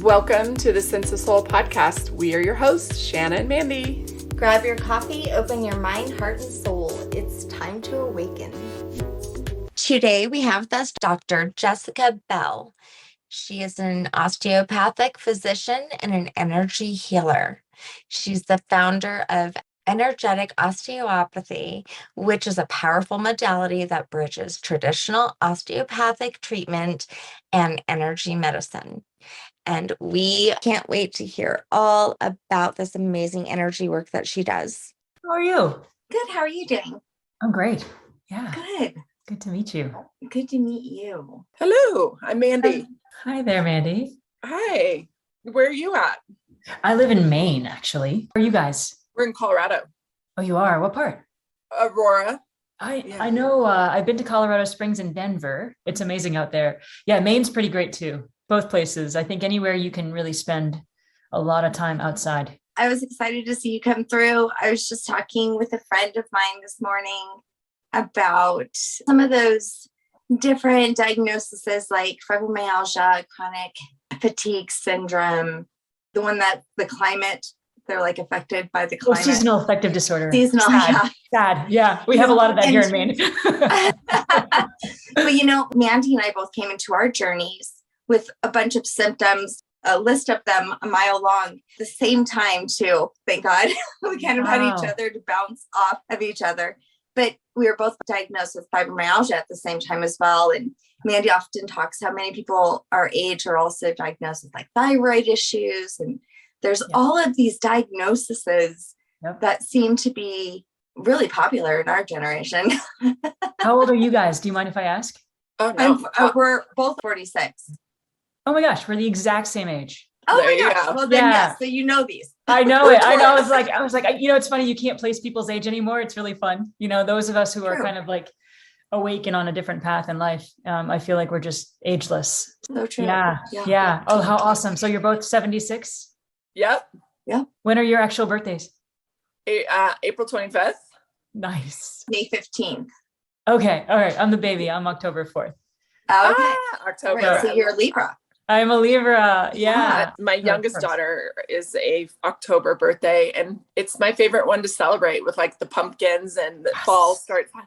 Welcome to the Sense of Soul podcast. We are your hosts, Shanna and Mandy. Grab your coffee, open your mind, heart, and soul. It's time to awaken. Today we have with us Dr. Jessica Bell. She is an osteopathic physician and an energy healer. She's the founder of Energetic Osteopathy, which is a powerful modality that bridges traditional osteopathic treatment and energy medicine. And we can't wait to hear all about this amazing energy work that she does. How are you? Good. How are you doing? I'm great. Yeah. Good. Good to meet you. Good to meet you. Hello, I'm Mandy. Hi there, Mandy. Hi. Where are you at? I live in Maine, actually. Where are you guys? We're in Colorado. Oh, you are? What part? Aurora. I know. I've been to Colorado Springs and Denver. It's amazing out there. Yeah, Maine's pretty great too. Both places. I think anywhere you can really spend a lot of time outside. I was excited to see you come through. I was just talking with a friend of mine this morning about some of those different diagnoses like fibromyalgia, chronic fatigue syndrome, the one that the climate, they're like affected by the climate. Seasonal affective disorder. Seasonal, Sad. Sad. Yeah, we have a lot of that here in Maine. But Mandy and I both came into our journeys with a bunch of symptoms, a list of them a mile long, at the same time too. Thank God. We kind of had each other to bounce off of each other. But we were both diagnosed with fibromyalgia at the same time as well. And Mandy often talks how many people our age are also diagnosed with like thyroid issues. And there's all of these diagnoses that seem to be really popular in our generation. How old are you guys? Do you mind if I ask? Oh, no. We're both 46. Oh my gosh, we're the exact same age. Oh There my you gosh. go. Well, then Yeah. yes. So you know these. I know it. I know. I was like, it's funny. You can't place people's age anymore. It's really fun. Those of us who are kind of like awaken on a different path in life. I feel like we're just ageless. So true. Yeah. Oh, how awesome. So you're both 76? Yep. Yeah. When are your actual birthdays? April 25th. Nice. May 15th. Okay. All right. I'm the baby. I'm October 4th. Okay. October. Right, so you're a Libra. I'm a Libra. Yeah. My youngest daughter is a October birthday, and it's my favorite one to celebrate with like the pumpkins and the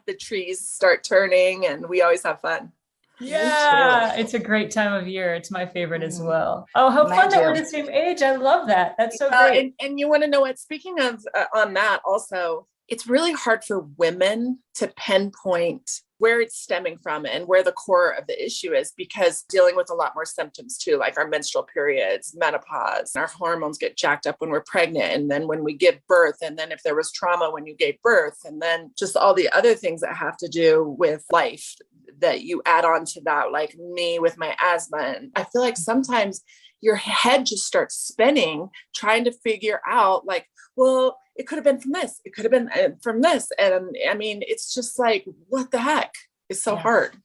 the trees start turning, and we always have fun. Yeah. It's a great time of year. It's my favorite as well. Oh, how fun that we're the same age. I love that. That's so great. And you want to know what, speaking of on that also, it's really hard for women to pinpoint where it's stemming from and where the core of the issue is, because dealing with a lot more symptoms too, like our menstrual periods, menopause, our hormones get jacked up when we're pregnant. And then when we give birth, and then if there was trauma when you gave birth, and then just all the other things that have to do with life that you add on to that, like me with my asthma. And I feel like sometimes your head just starts spinning, trying to figure out like, well, it could have been from this. It could have been from this. And I mean, it's just like, what the heck? It's so hard.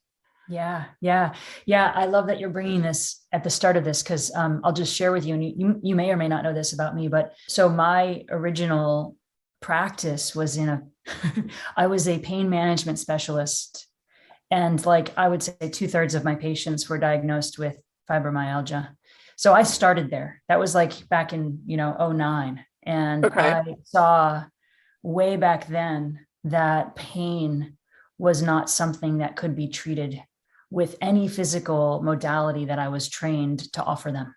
Yeah. I love that you're bringing this at the start of this, because I'll just share with you, and you may or may not know this about me, but so my original practice was I was a pain management specialist. And like, I would say 2/3 of my patients were diagnosed with fibromyalgia. So I started there. That was like back in, 2009. And I saw way back then that pain was not something that could be treated with any physical modality that I was trained to offer them.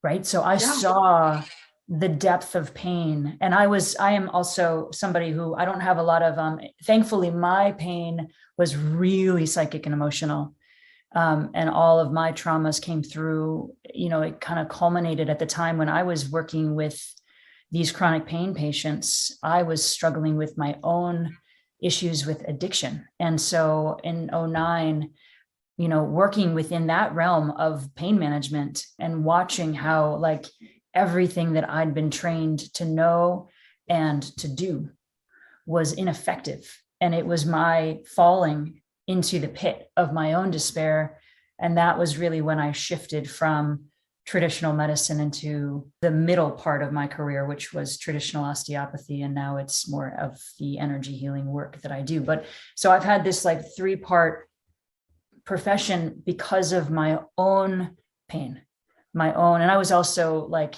Right. So I saw the depth of pain. And I am also somebody who I don't have a lot of, thankfully, my pain was really psychic and emotional. And all of my traumas came through, it kind of culminated at the time when I was working with these chronic pain patients. I was struggling with my own issues with addiction. And so in 2009, working within that realm of pain management and watching how like everything that I'd been trained to know and to do was ineffective. And it was my falling into the pit of my own despair. And that was really when I shifted from traditional medicine into the middle part of my career, which was traditional osteopathy. And now it's more of the energy healing work that I do. But so I've had this like 3-part profession because of my own pain, my own. And I was also like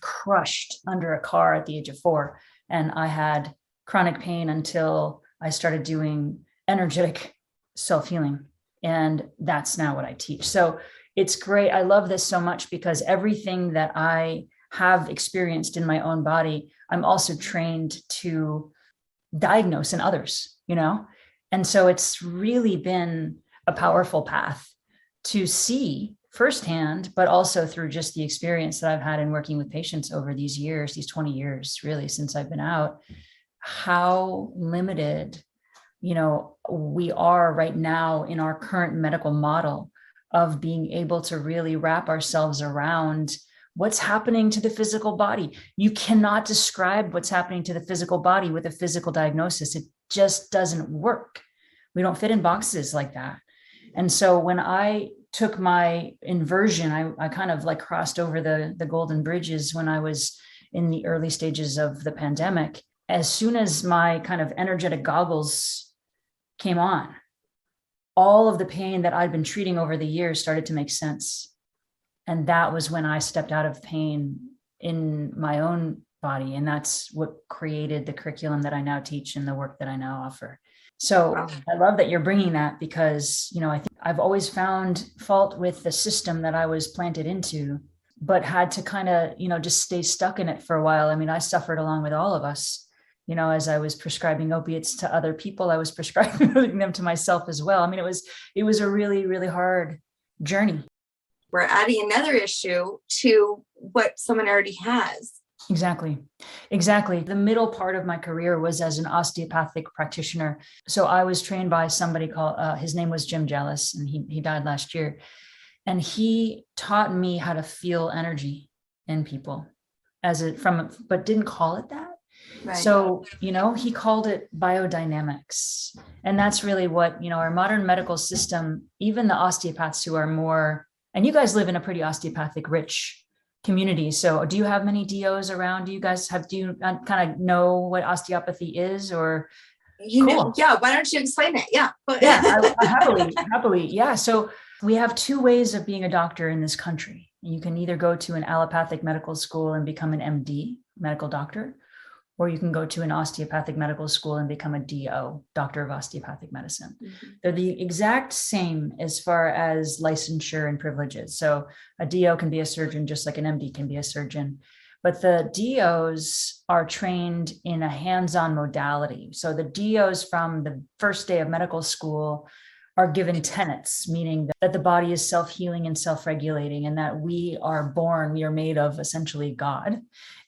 crushed under a car at the age of 4. And I had chronic pain until I started doing energetic self-healing. And that's now what I teach. So it's great. I love this so much because everything that I have experienced in my own body, I'm also trained to diagnose in others, And so it's really been a powerful path to see firsthand, but also through just the experience that I've had in working with patients over these years, these 20 years, really, since I've been out, how limited, we are right now in our current medical model of being able to really wrap ourselves around what's happening to the physical body. You cannot describe what's happening to the physical body with a physical diagnosis. It just doesn't work. We don't fit in boxes like that. And so when I took my inversion, I kind of like crossed over the golden bridges when I was in the early stages of the pandemic. As soon as my kind of energetic goggles came on, all of the pain that I'd been treating over the years started to make sense. And that was when I stepped out of pain in my own body. And that's what created the curriculum that I now teach and the work that I now offer. So wow. I love that you're bringing that because, I think I've always found fault with the system that I was planted into, but had to kind of, just stay stuck in it for a while. I mean, I suffered along with all of us, as I was prescribing opiates to other people, I was prescribing them to myself as well. I mean, it was a really, really hard journey. We're adding another issue to what someone already has. Exactly. The middle part of my career was as an osteopathic practitioner. So I was trained by somebody called, his name was Jim Jess, and he died last year. And he taught me how to feel energy in people but didn't call it that. Right. So, he called it biodynamics. And that's really what, our modern medical system, even the osteopaths who are more, and you guys live in a pretty osteopathic rich community. So do you have many DOs around? Do you kind of know what osteopathy is or? Cool. Yeah. Why don't you explain it? Yeah. Yeah, happily. Yeah. So we have 2 ways of being a doctor in this country. You can either go to an allopathic medical school and become an MD, medical doctor, or you can go to an osteopathic medical school and become a DO, doctor of osteopathic medicine. Mm-hmm. They're the exact same as far as licensure and privileges. So a DO can be a surgeon just like an MD can be a surgeon. But the DOs are trained in a hands-on modality. So the DOs from the first day of medical school are given tenets, meaning that the body is self-healing and self-regulating, and that we are made of essentially God,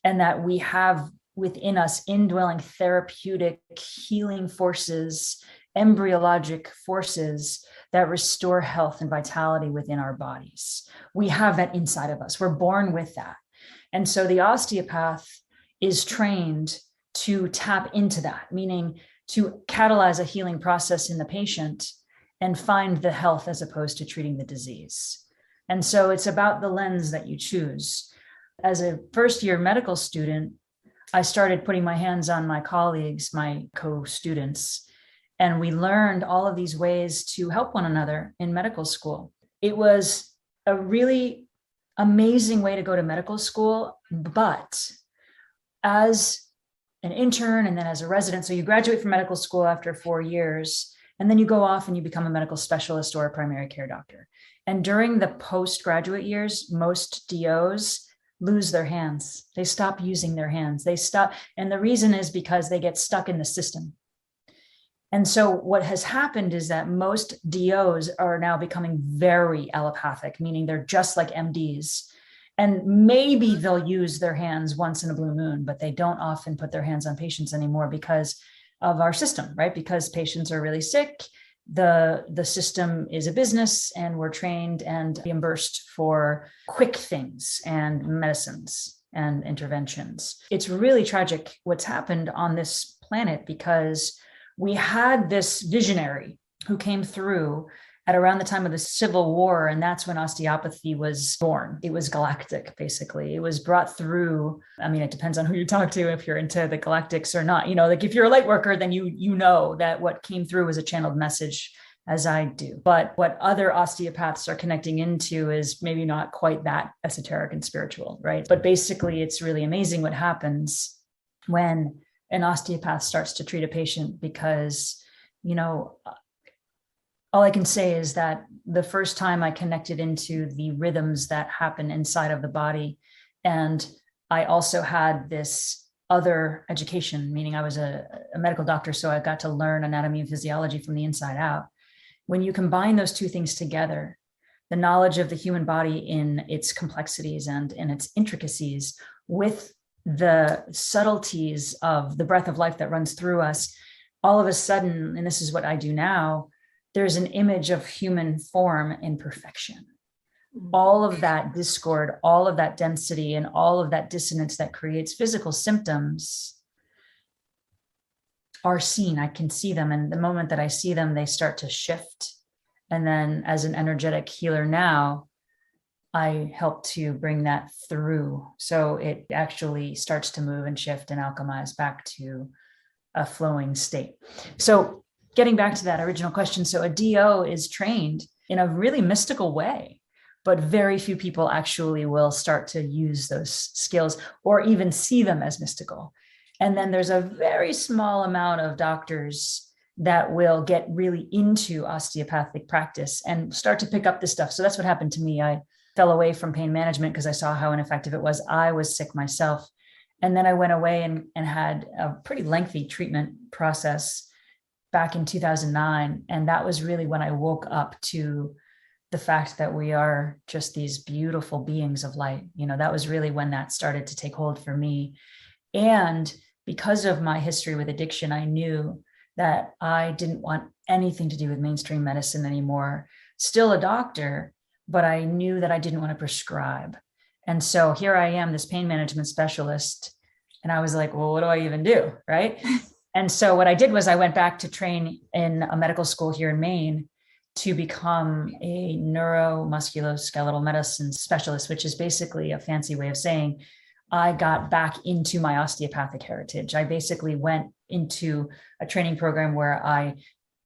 and that we have within us indwelling therapeutic healing forces, embryologic forces that restore health and vitality within our bodies. We have that inside of us. We're born with that. And so the osteopath is trained to tap into that, meaning to catalyze a healing process in the patient and find the health as opposed to treating the disease. And so it's about the lens that you choose. As a first-year medical student, I started putting my hands on my colleagues, my co-students, and we learned all of these ways to help one another in medical school. It was a really amazing way to go to medical school, but as an intern and then as a resident, so you graduate from medical school after 4 years, and then you go off and you become a medical specialist or a primary care doctor. And during the postgraduate years, most DOs lose their hands. They stop using their hands. They stop. And the reason is because they get stuck in the system. And so what has happened is that most DOs are now becoming very allopathic, meaning they're just like MDs. And maybe they'll use their hands once in a blue moon, but they don't often put their hands on patients anymore because of our system, right? Because patients are really sick. The system is a business, and we're trained and reimbursed for quick things and medicines and interventions. It's really tragic what's happened on this planet because we had this visionary who came through at around the time of the Civil War, and that's when osteopathy was born. It was galactic, basically. It was brought through. I mean, it depends on who you talk to, if you're into the galactics or not. Like if you're a light worker, then you know that what came through was a channeled message as I do. But what other osteopaths are connecting into is maybe not quite that esoteric and spiritual, right? But basically, it's really amazing what happens when an osteopath starts to treat a patient, because, you know, all I can say is that the first time I connected into the rhythms that happen inside of the body, and I also had this other education, meaning I was a medical doctor, so I got to learn anatomy and physiology from the inside out. When you combine those two things together, the knowledge of the human body in its complexities and in its intricacies with the subtleties of the breath of life that runs through us, all of a sudden, and this is what I do now, there's an image of human form in perfection. All of that discord, all of that density, and all of that dissonance that creates physical symptoms are seen. I can see them. And the moment that I see them, they start to shift. And then as an energetic healer now, I help to bring that through. So it actually starts to move and shift and alchemize back to a flowing state. So getting back to that original question. So a DO is trained in a really mystical way, but very few people actually will start to use those skills or even see them as mystical. And then there's a very small amount of doctors that will get really into osteopathic practice and start to pick up this stuff. So that's what happened to me. I fell away from pain management because I saw how ineffective it was. I was sick myself. And then I went away and had a pretty lengthy treatment process back in 2009. And that was really when I woke up to the fact that we are just these beautiful beings of light. You know, that was really when that started to take hold for me. And because of my history with addiction, I knew that I didn't want anything to do with mainstream medicine anymore. Still a doctor, but I knew that I didn't want to prescribe. And so here I am, this pain management specialist. And I was like, well, what do I even do? Right. And so what I did was I went back to train in a medical school here in Maine to become a neuromusculoskeletal medicine specialist, which is basically a fancy way of saying I got back into my osteopathic heritage. I basically went into a training program where I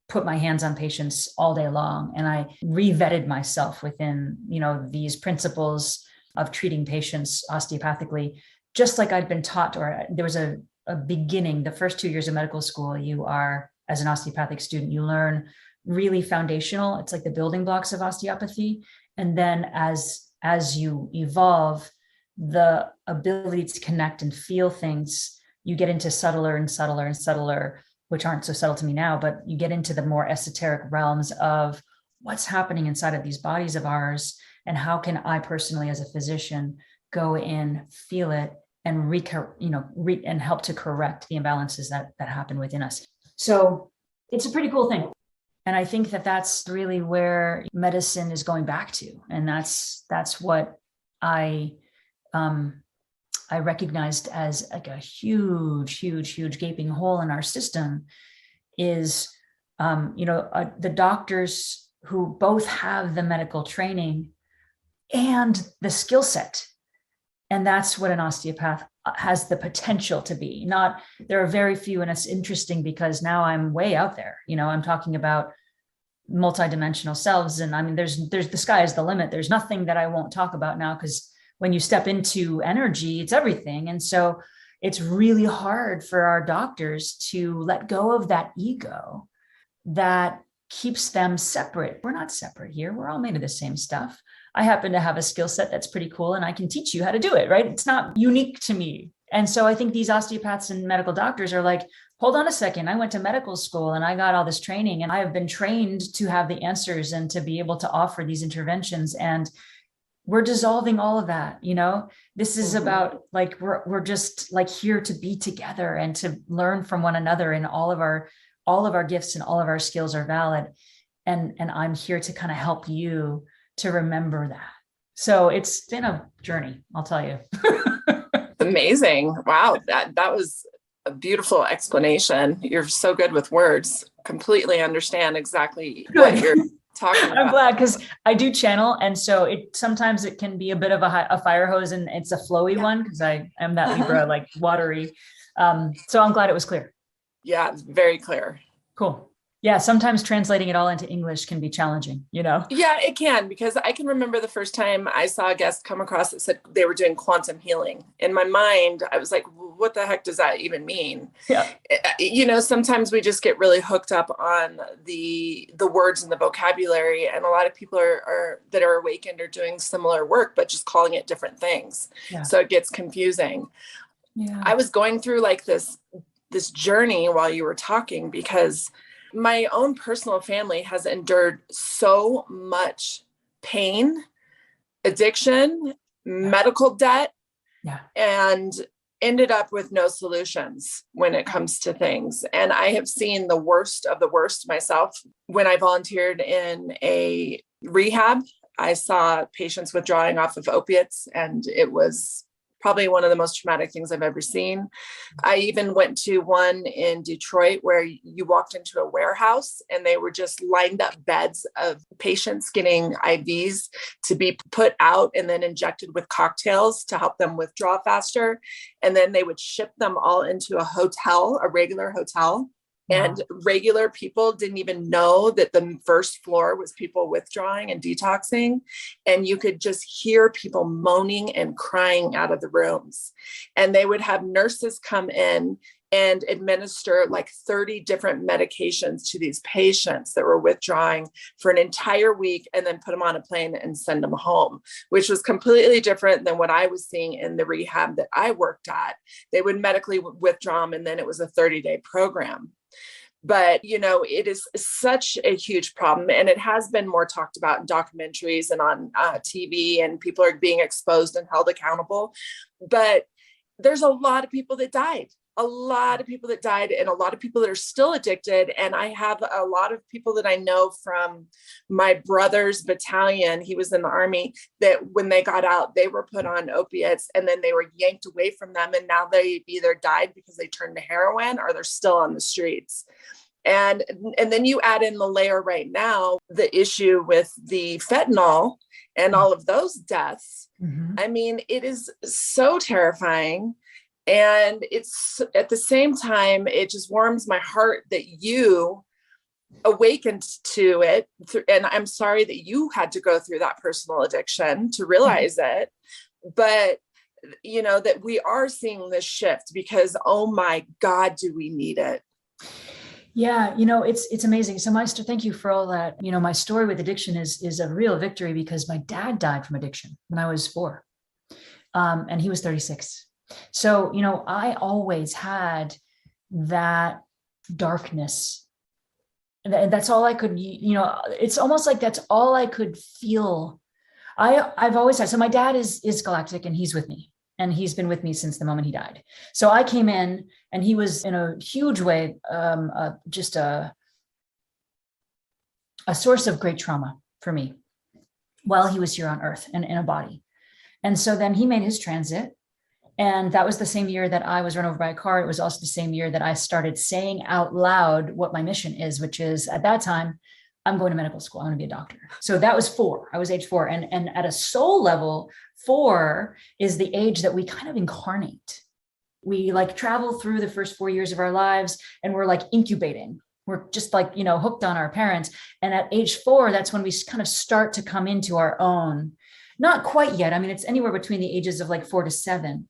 put my hands on patients all day long, and I re-vetted myself within, you know, these principles of treating patients osteopathically, just like I'd been taught. Or there was a beginning, the first 2 years of medical school, you are, as an osteopathic student, you learn really foundational. It's like the building blocks of osteopathy. And then as you evolve, the ability to connect and feel things, you get into subtler and subtler and subtler, which aren't so subtle to me now, but you get into the more esoteric realms of what's happening inside of these bodies of ours, and how can I personally, as a physician, go in, feel it, and and help to correct the imbalances that happen within us. So it's a pretty cool thing. And I think that that's really where medicine is going back to. And that's what I recognized as like a huge gaping hole in our system is, the doctors who both have the medical training and the skill set. And that's what an osteopath has the potential to be. There are very few, and it's interesting because now I'm way out there. You know, I'm talking about multidimensional selves. And I mean, there's the sky is the limit. There's nothing that I won't talk about now, because when you step into energy, it's everything. And so it's really hard for our doctors to let go of that ego that keeps them separate. We're not separate here. We're all made of the same stuff. I happen to have a skill set that's pretty cool, and I can teach you how to do it, right? It's not unique to me. And so I think these osteopaths and medical doctors are like, hold on a second. I went to medical school and I got all this training, and I have been trained to have the answers and to be able to offer these interventions. And we're dissolving all of that. You know, this is about like, we're just like here to be together and to learn from one another, and all of our gifts and all of our skills are valid. And I'm here to kind of help you to remember that. So it's been a journey, I'll tell you. Amazing. Wow. That was a beautiful explanation. You're so good with words. Completely understand exactly what you're talking about. I'm glad, because I do channel. And so sometimes it can be a bit of a fire hose, and it's a flowy one because I am that Libra, like watery. So I'm glad it was clear. Yeah, it's very clear. Cool. Yeah, sometimes translating it all into English can be challenging, you know? Yeah, it can, because I can remember the first time I saw a guest come across that said they were doing quantum healing. In my mind, I was like, what the heck does that even mean? Yeah. Sometimes we just get really hooked up on the words and the vocabulary, and a lot of people are that are awakened are doing similar work, but just calling it different things. Yeah. So it gets confusing. Yeah. I was going through like this journey while you were talking, because my own personal family has endured so much pain, addiction, medical debt, and ended up with no solutions when it comes to things. And I have seen the worst of the worst myself. When I volunteered in a rehab, I saw patients withdrawing off of opiates, and it was probably one of the most traumatic things I've ever seen. I even went to one in Detroit where you walked into a warehouse and they were just lined up beds of patients getting IVs to be put out and then injected with cocktails to help them withdraw faster. And then they would ship them all into a hotel, a regular hotel. And regular people didn't even know that the first floor was people withdrawing and detoxing. And you could just hear people moaning and crying out of the rooms. And they would have nurses come in and administer like 30 different medications to these patients that were withdrawing for an entire week, and then put them on a plane and send them home, which was completely different than what I was seeing in the rehab that I worked at. They would medically withdraw them, and then it was a 30-day program. But, it is such a huge problem, and it has been more talked about in documentaries and on TV, and people are being exposed and held accountable. But there's a lot of people that died, and a lot of people that are still addicted. And I have a lot of people that I know from my brother's battalion. He was in the Army, that when they got out, they were put on opiates, and then they were yanked away from them. And now they either died because they turned to heroin, or they're still on the streets. And then you add in the layer right now, the issue with the fentanyl and all of those deaths. Mm-hmm. I mean, it is so terrifying. And it's at the same time, it just warms my heart that you awakened to it. And I'm sorry that you had to go through that personal addiction to realize it. But, that we are seeing this shift, because, oh my God, do we need it? Yeah, it's amazing. So thank you for all that. My story with addiction is a real victory, because my dad died from addiction when I was 4, and he was 36. So, I always had that darkness. And that's all I could, it's almost like that's all I could feel. I've always had, so my dad is galactic, and he's with me. And he's been with me since the moment he died. So I came in, and he was in a huge way, just a source of great trauma for me while he was here on Earth and in a body. And so then he made his transit. And that was the same year that I was run over by a car. It was also the same year that I started saying out loud what my mission is, which is, at that time, I'm going to medical school. I want to be a doctor. So that was 4. I was age 4. And at a soul level, 4 is the age that we kind of incarnate. We travel through the first 4 years of our lives, and we're incubating. We're just hooked on our parents. And at age 4, that's when we kind of start to come into our own. Not quite yet. I mean, it's anywhere between the ages of 4 to 7.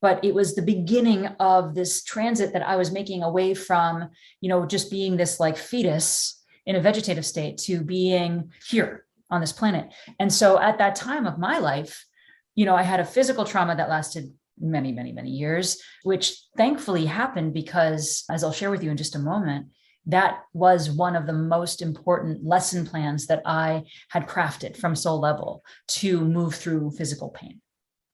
But it was the beginning of this transit that I was making away from, just being this fetus in a vegetative state to being here on this planet. And so at that time of my life, I had a physical trauma that lasted many, many, many years, which thankfully happened because, as I'll share with you in just a moment, that was one of the most important lesson plans that I had crafted from soul level to move through physical pain.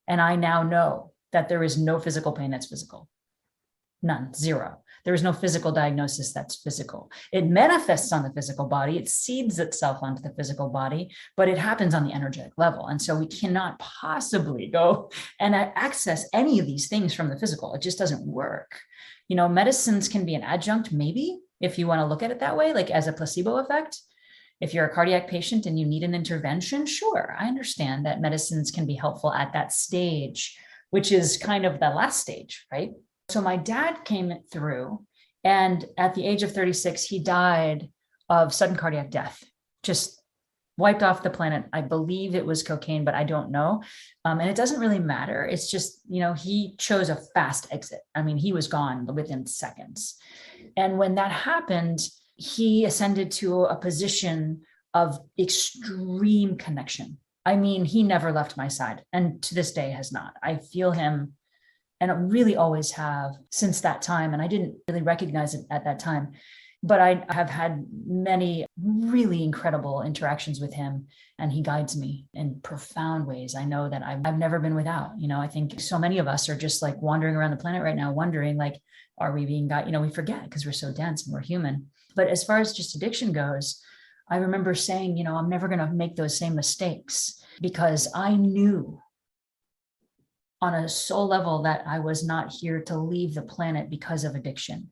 And I now know that there is no physical pain that's physical. None, 0. There is no physical diagnosis that's physical. It manifests on the physical body. It seeds itself onto the physical body, but it happens on the energetic level. And so we cannot possibly go and access any of these things from the physical. It just doesn't work. Medicines can be an adjunct, maybe, if you want to look at it that way, as a placebo effect. If you're a cardiac patient and you need an intervention, sure, I understand that medicines can be helpful at that stage, which is kind of the last stage, right? So my dad came through, and at the age of 36, he died of sudden cardiac death, just wiped off the planet. I believe it was cocaine, but I don't know. And it doesn't really matter. It's just, he chose a fast exit. I mean, he was gone within seconds. And when that happened, he ascended to a position of extreme connection. I mean, he never left my side, and to this day has not. I feel him, and I really always have since that time. And I didn't really recognize it at that time. But I have had many really incredible interactions with him, and he guides me in profound ways. I know that I've never been without. I think so many of us are just like wandering around the planet right now, wondering like, are we being guided? We forget because we're so dense and we're human. But as far as just addiction goes, I remember saying, I'm never going to make those same mistakes, because I knew on a soul level that I was not here to leave the planet because of addiction.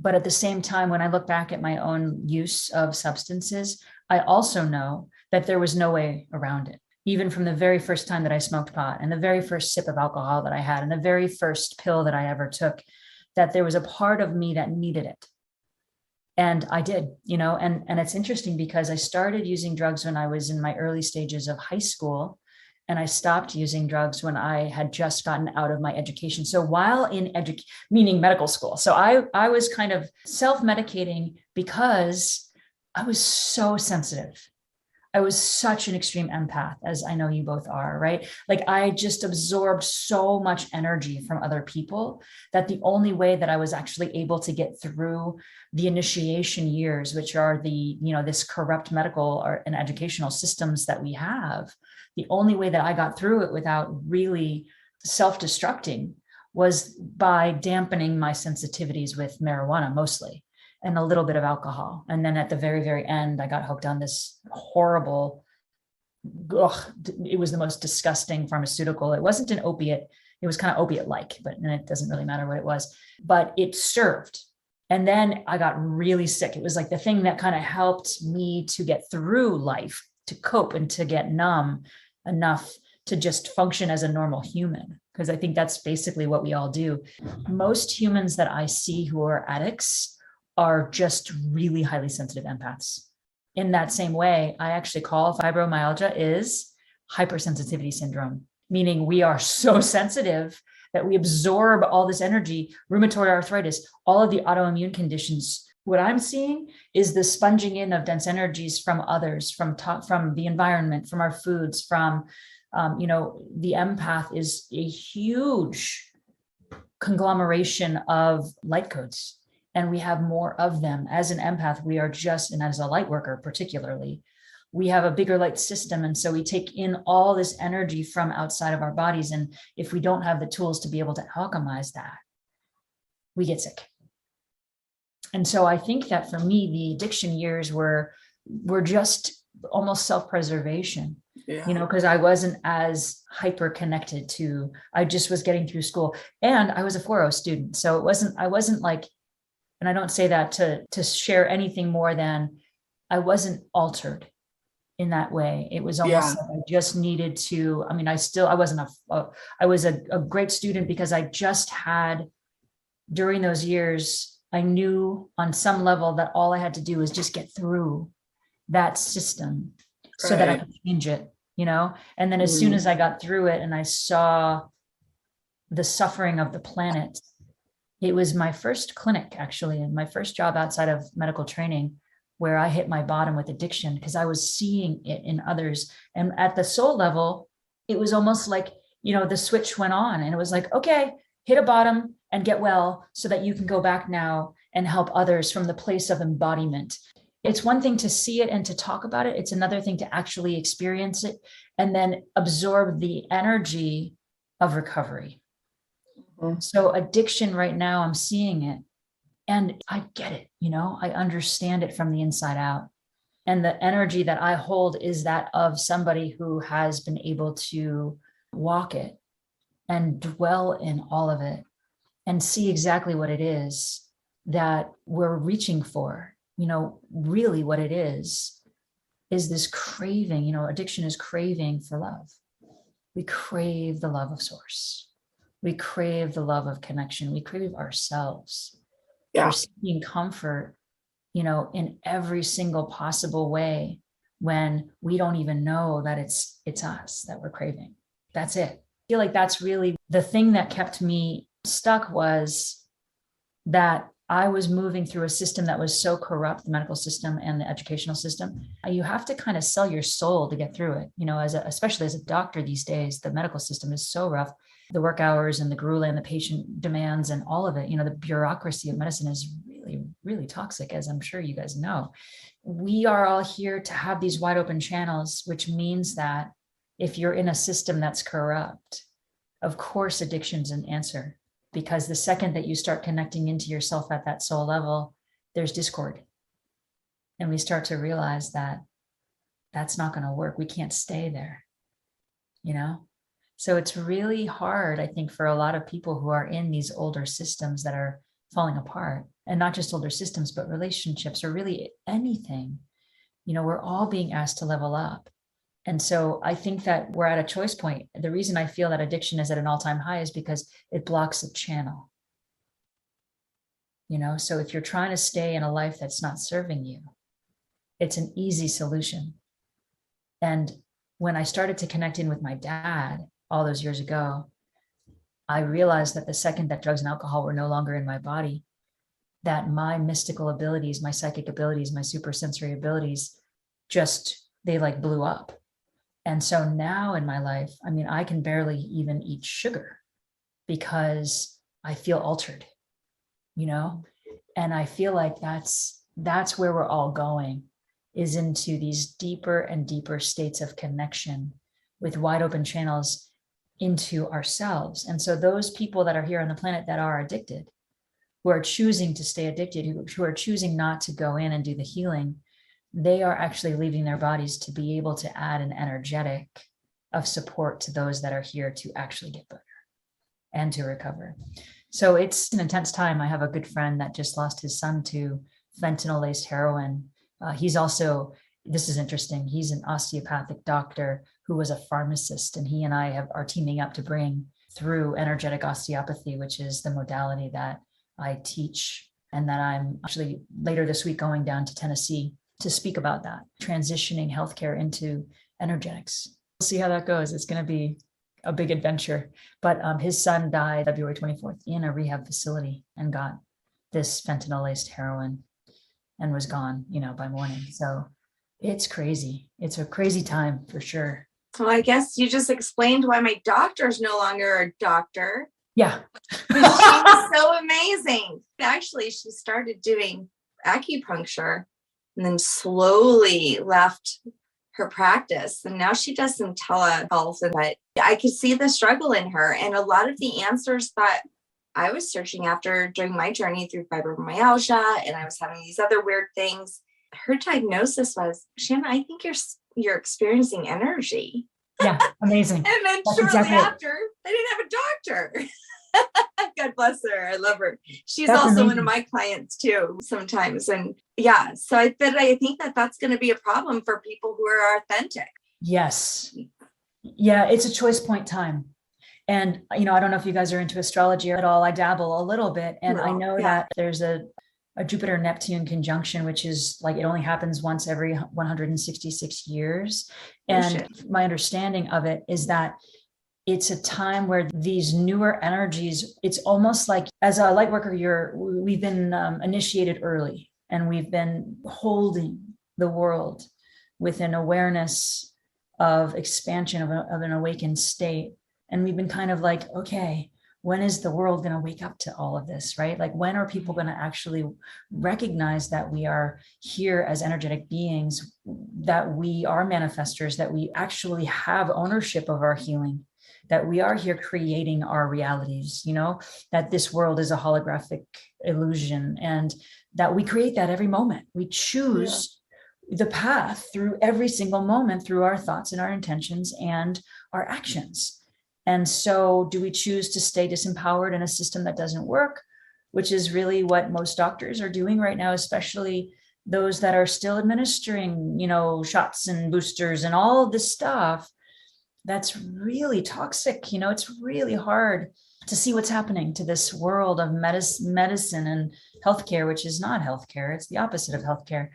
But at the same time, when I look back at my own use of substances, I also know that there was no way around it. Even from the very first time that I smoked pot, and the very first sip of alcohol that I had, and the very first pill that I ever took, that there was a part of me that needed it. And I did, and it's interesting because I started using drugs when I was in my early stages of high school. And I stopped using drugs when I had just gotten out of my education. So while in meaning medical school. So I was kind of self-medicating because I was so sensitive. I was such an extreme empath, as I know you both are, right? Like I just absorbed so much energy from other people that the only way that I was actually able to get through the initiation years, which are this corrupt medical and educational systems that we have, the only way that I got through it without really self-destructing was by dampening my sensitivities with marijuana mostly, and a little bit of alcohol. And then at the very, very end, I got hooked on this horrible, it was the most disgusting pharmaceutical. It wasn't an opiate. It was kind of opiate-like, but it doesn't really matter what it was, but it served. And then I got really sick. It was like the thing that kind of helped me to get through life, to cope and to get numb enough to just function as a normal human. Because I think that's basically what we all do. Most humans that I see who are addicts are just really highly sensitive empaths. In that same way, I actually call fibromyalgia is hypersensitivity syndrome, meaning we are so sensitive that we absorb all this energy, rheumatoid arthritis, all of the autoimmune conditions. What I'm seeing is the sponging in of dense energies from others, from the environment, from our foods, from, the empath is a huge conglomeration of light codes, and we have more of them. As an empath, we are just, and as a light worker particularly, we have a bigger light system. And so we take in all this energy from outside of our bodies. And if we don't have the tools to be able to alchemize that, we get sick. And so I think that for me, the addiction years were just almost self-preservation, because I wasn't as hyper connected to, I just was getting through school, and I was a 4.0 student. So I wasn't like, and I don't say that to share anything more than I wasn't altered in that way. It was almost like I just needed to, I mean, I wasn't I was a great student because I just had, during those years, I knew on some level that all I had to do was just get through that system so that I could change it, and then as soon as I got through it and I saw the suffering of the planet, it was my first clinic, actually, and my first job outside of medical training, where I hit my bottom with addiction, because I was seeing it in others. And at the soul level, it was almost like, the switch went on, and it was like, okay, hit a bottom and get well so that you can go back now and help others from the place of embodiment. It's one thing to see it and to talk about it. It's another thing to actually experience it and then absorb the energy of recovery. Mm-hmm. So addiction right now, I'm seeing it and I get it. I understand it from the inside out. And the energy that I hold is that of somebody who has been able to walk it and dwell in all of it and see exactly what it is that we're reaching for. Really what it is this craving. Addiction is craving for love. We crave the love of source. We crave the love of connection. We crave ourselves. Yeah. We're seeking comfort in every single possible way, when we don't even know that it's us that we're craving. That's it. I feel like that's really the thing that kept me stuck, was that I was moving through a system that was so corrupt, the medical system and the educational system. You have to kind of sell your soul to get through it. Especially as a doctor these days, the medical system is so rough. The work hours and the grueling, the patient demands and all of it, the bureaucracy of medicine is really, really toxic, as I'm sure you guys know. We are all here to have these wide open channels, which means that if you're in a system that's corrupt, of course, addiction's an answer. Because the second that you start connecting into yourself at that soul level, there's discord. And we start to realize that that's not going to work. We can't stay there, So it's really hard, I think, for a lot of people who are in these older systems that are falling apart, and not just older systems, but relationships, or really anything. We're all being asked to level up. And so I think that we're at a choice point. The reason I feel that addiction is at an all-time high is because it blocks a channel. So if you're trying to stay in a life that's not serving you, it's an easy solution. And when I started to connect in with my dad all those years ago, I realized that the second that drugs and alcohol were no longer in my body, that my mystical abilities, my psychic abilities, my supersensory abilities, they blew up. And so now in my life, I can barely even eat sugar because I feel altered, and I feel like that's where we're all going, is into these deeper and deeper states of connection with wide open channels into ourselves. And so those people that are here on the planet that are addicted, who are choosing to stay addicted, who are choosing not to go in and do the healing, they are actually leaving their bodies to be able to add an energetic of support to those that are here to actually get better and to recover. So it's an intense time. I have a good friend that just lost his son to fentanyl-laced heroin. He's also, this is interesting, he's an osteopathic doctor who was a pharmacist, and he and I are teaming up to bring through energetic osteopathy, which is the modality that I teach, and that I'm actually later this week going down to Tennessee to speak about that, transitioning healthcare into energetics. We'll see how that goes. It's going to be a big adventure. But his son died February 24th in a rehab facility and got this fentanyl-laced heroin and was gone, by morning. So it's crazy. It's a crazy time for sure. Well, I guess you just explained why my doctor's no longer a doctor. Yeah. She was so amazing. Actually, she started doing acupuncture and then slowly left her practice. And now she does some telehealth. But I could see the struggle in her. And a lot of the answers that I was searching after during my journey through fibromyalgia, and I was having these other weird things, her diagnosis was, Shanna, I think you're experiencing energy. Yeah, amazing. And then That's shortly exactly after, I didn't have a doctor. God bless her. I love her. She's That's also amazing. one of my clients too sometimes. And yeah, so I think that that's going to be a problem for people who are authentic. Yes. Yeah, it's a choice point time. And, I don't know if you guys are into astrology at all. I dabble a little bit. And I know that there's a Jupiter-Neptune conjunction, which is it only happens once every 166 years. And my understanding of it is that it's a time where these newer energies, it's almost like, as a light worker, we've been initiated early, and we've been holding the world with an awareness of expansion of an awakened state. And we've been kind of okay, when is the world going to wake up to all of this, right? When are people going to actually recognize that we are here as energetic beings, that we are manifestors, that we actually have ownership of our healing, that we are here creating our realities, that this world is a holographic illusion, and that we create that every moment. We choose the path through every single moment through our thoughts and our intentions and our actions. And so do we choose to stay disempowered in a system that doesn't work, which is really what most doctors are doing right now, especially those that are still administering, shots and boosters and all of this stuff. that's really toxic. It's really hard to see what's happening to this world of medicine and healthcare, which is not healthcare. It's the opposite of healthcare.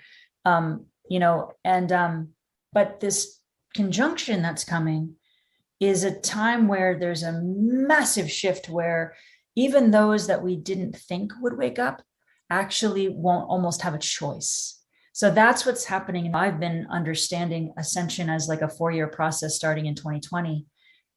But this conjunction that's coming is a time where there's a massive shift where even those that we didn't think would wake up actually won't almost have a choice. So that's what's happening. I've been understanding ascension as like a 4-year process starting in 2020.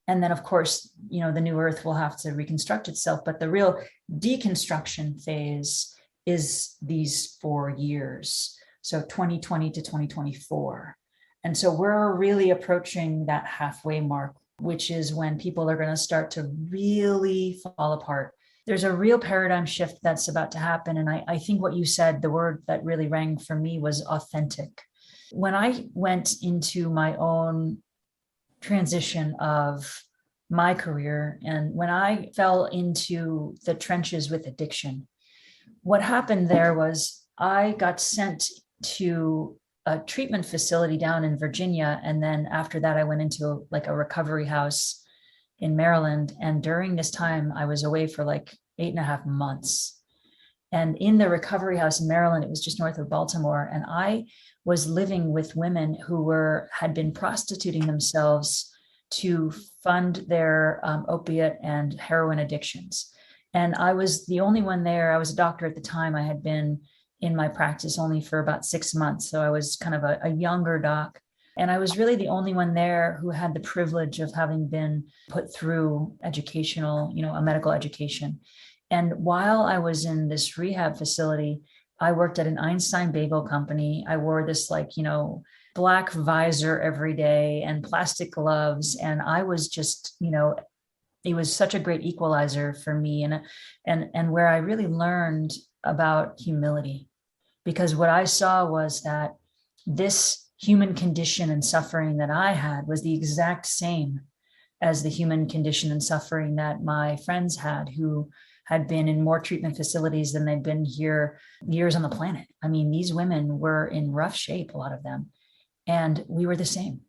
And then, of course, the new earth will have to reconstruct itself. But the real deconstruction phase is these 4 years. So 2020 to 2024. And so we're really approaching that halfway mark, which is when people are going to start to really fall apart. There's a real paradigm shift that's about to happen. And I think what you said, the word that really rang for me was authentic. When I went into my own transition of my career, and when I fell into the trenches with addiction, what happened there was I got sent to a treatment facility down in Virginia. And then after that, I went into like a recovery house in Maryland. And during this time, I was away for like 8.5 months. And in the recovery house in Maryland, it was just north of Baltimore. And I was living with women who had been prostituting themselves to fund their opiate and heroin addictions. And I was the only one there. I was a doctor at the time. I had been in my practice only for about 6 months. So I was kind of a younger doc. And I was really the only one there who had the privilege of having been put through educational, a medical education. And while I was in this rehab facility, I worked at an Einstein bagel company. I wore this black visor every day and plastic gloves. And I was just, it was such a great equalizer for me. And where I really learned about humility, because what I saw was that this human condition and suffering that I had was the exact same as the human condition and suffering that my friends had, who had been in more treatment facilities than they'd been here years on the planet. I mean, these women were in rough shape, a lot of them, and we were the same.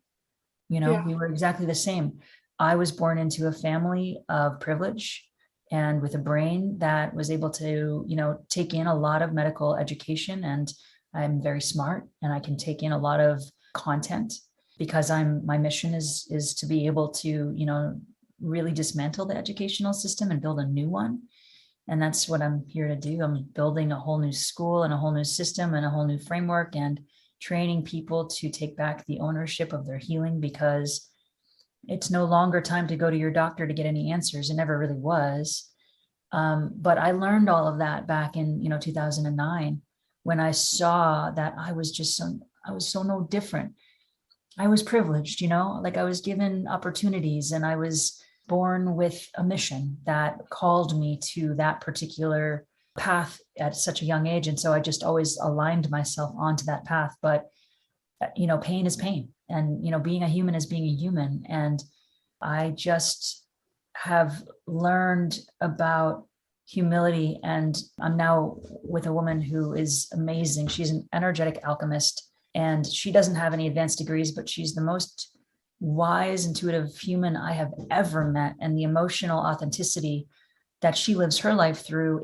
We were exactly the same. I was born into a family of privilege and with a brain that was able to, take in a lot of medical education. And I'm very smart and I can take in a lot of content because my mission is to be able to, really dismantle the educational system and build a new one. And that's what I'm here to do. I'm building a whole new school and a whole new system and a whole new framework and training people to take back the ownership of their healing, because it's no longer time to go to your doctor to get any answers. It never really was. But I learned all of that back in 2009 when I saw that I was so no different. I was privileged, like I was given opportunities and I was born with a mission that called me to that particular path at such a young age. And so I just always aligned myself onto that path. But, pain is pain. And, being a human is being a human. And I just have learned about humility. And I'm now with a woman who is amazing. She's an energetic alchemist and she doesn't have any advanced degrees, but she's the most wise, intuitive human I have ever met. And the emotional authenticity that she lives her life through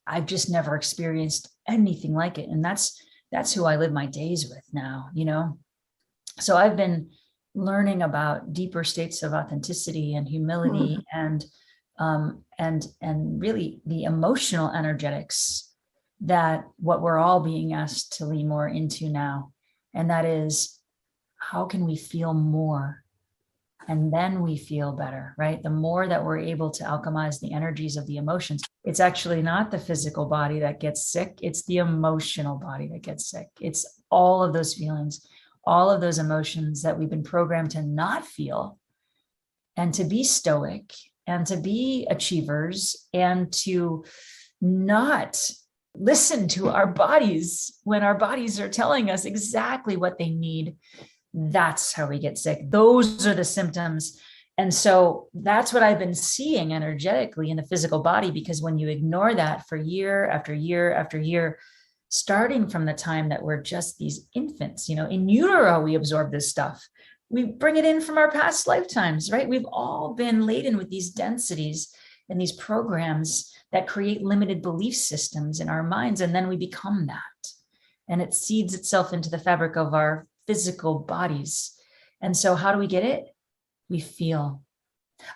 I've just never experienced anything like it. And that's who I live my days with now, So I've been learning about deeper states of authenticity and humility and really the emotional energetics that what we're all being asked to lean more into now. And that is, how can we feel more? And then we feel better, right? The more that we're able to alchemize the energies of the emotions, it's actually not the physical body that gets sick. It's the emotional body that gets sick. It's all of those feelings, all of those emotions that we've been programmed to not feel and to be stoic and to be achievers and to not listen to our bodies when our bodies are telling us exactly what they need. That's how we get sick. Those are the symptoms. And so that's what I've been seeing energetically in the physical body, because when you ignore that for year after year after year, starting from the time that we're just these infants, in utero, we absorb this stuff. we bring it in from our past lifetimes, right? We've all been laden with these densities and these programs that create limited belief systems in our minds. And then we become that. And it seeds itself into the fabric of our physical bodies. And so how do we get it? We feel.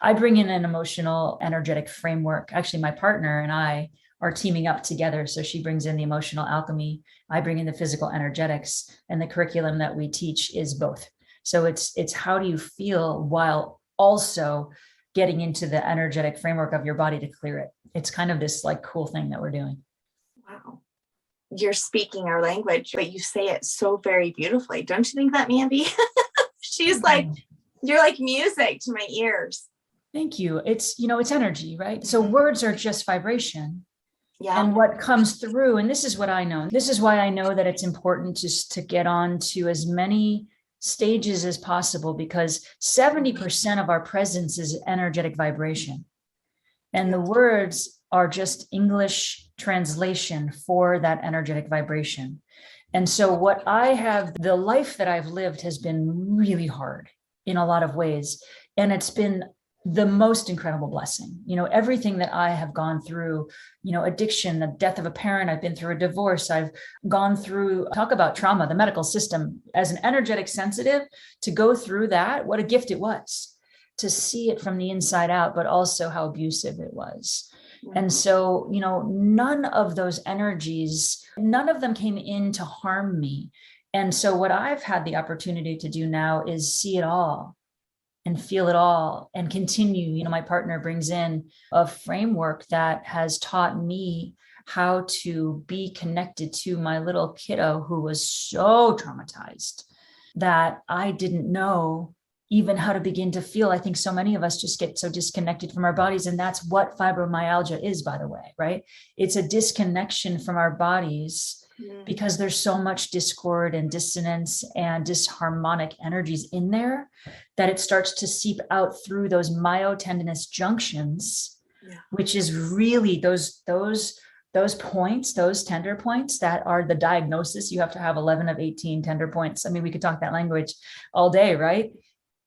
I bring in an emotional, energetic framework. Actually, my partner and I are teaming up together. So she brings in the emotional alchemy. I bring in the physical energetics, and the curriculum that we teach is both. So it's how do you feel while also getting into the energetic framework of your body to clear it. It's kind of this like cool thing that we're doing. Wow. You're speaking our language, but you say it so very beautifully. Don't you think that, Mandy? She's like, you're like music to my ears. Thank you. It's energy, right? So words are just vibration. Yeah. And what comes through, and this is what I know. This is why I know that it's important just to get on to as many stages as possible, because 70% of our presence is energetic vibration. And the words are just English translation for that energetic vibration. And so the life that I've lived has been really hard in a lot of ways. And it's been the most incredible blessing. Everything that I have gone through, addiction, the death of a parent, I've been through a divorce, I've gone through, talk about trauma, the medical system. As an energetic sensitive, to go through that, what a gift it was to see it from the inside out, but also how abusive it was. And so, none of those energies, none of them came in to harm me. And so what I've had the opportunity to do now is see it all and feel it all and continue. My partner brings in a framework that has taught me how to be connected to my little kiddo who was so traumatized that I didn't know even how to begin to feel. I think so many of us just get so disconnected from our bodies. And that's what fibromyalgia is, by the way, right? It's a disconnection from our bodies because there's so much discord and dissonance and disharmonic energies in there that it starts to seep out through those myotendinous junctions, which is really those points, those tender points that are the diagnosis. You have to have 11 of 18 tender points. I mean, we could talk that language all day, right?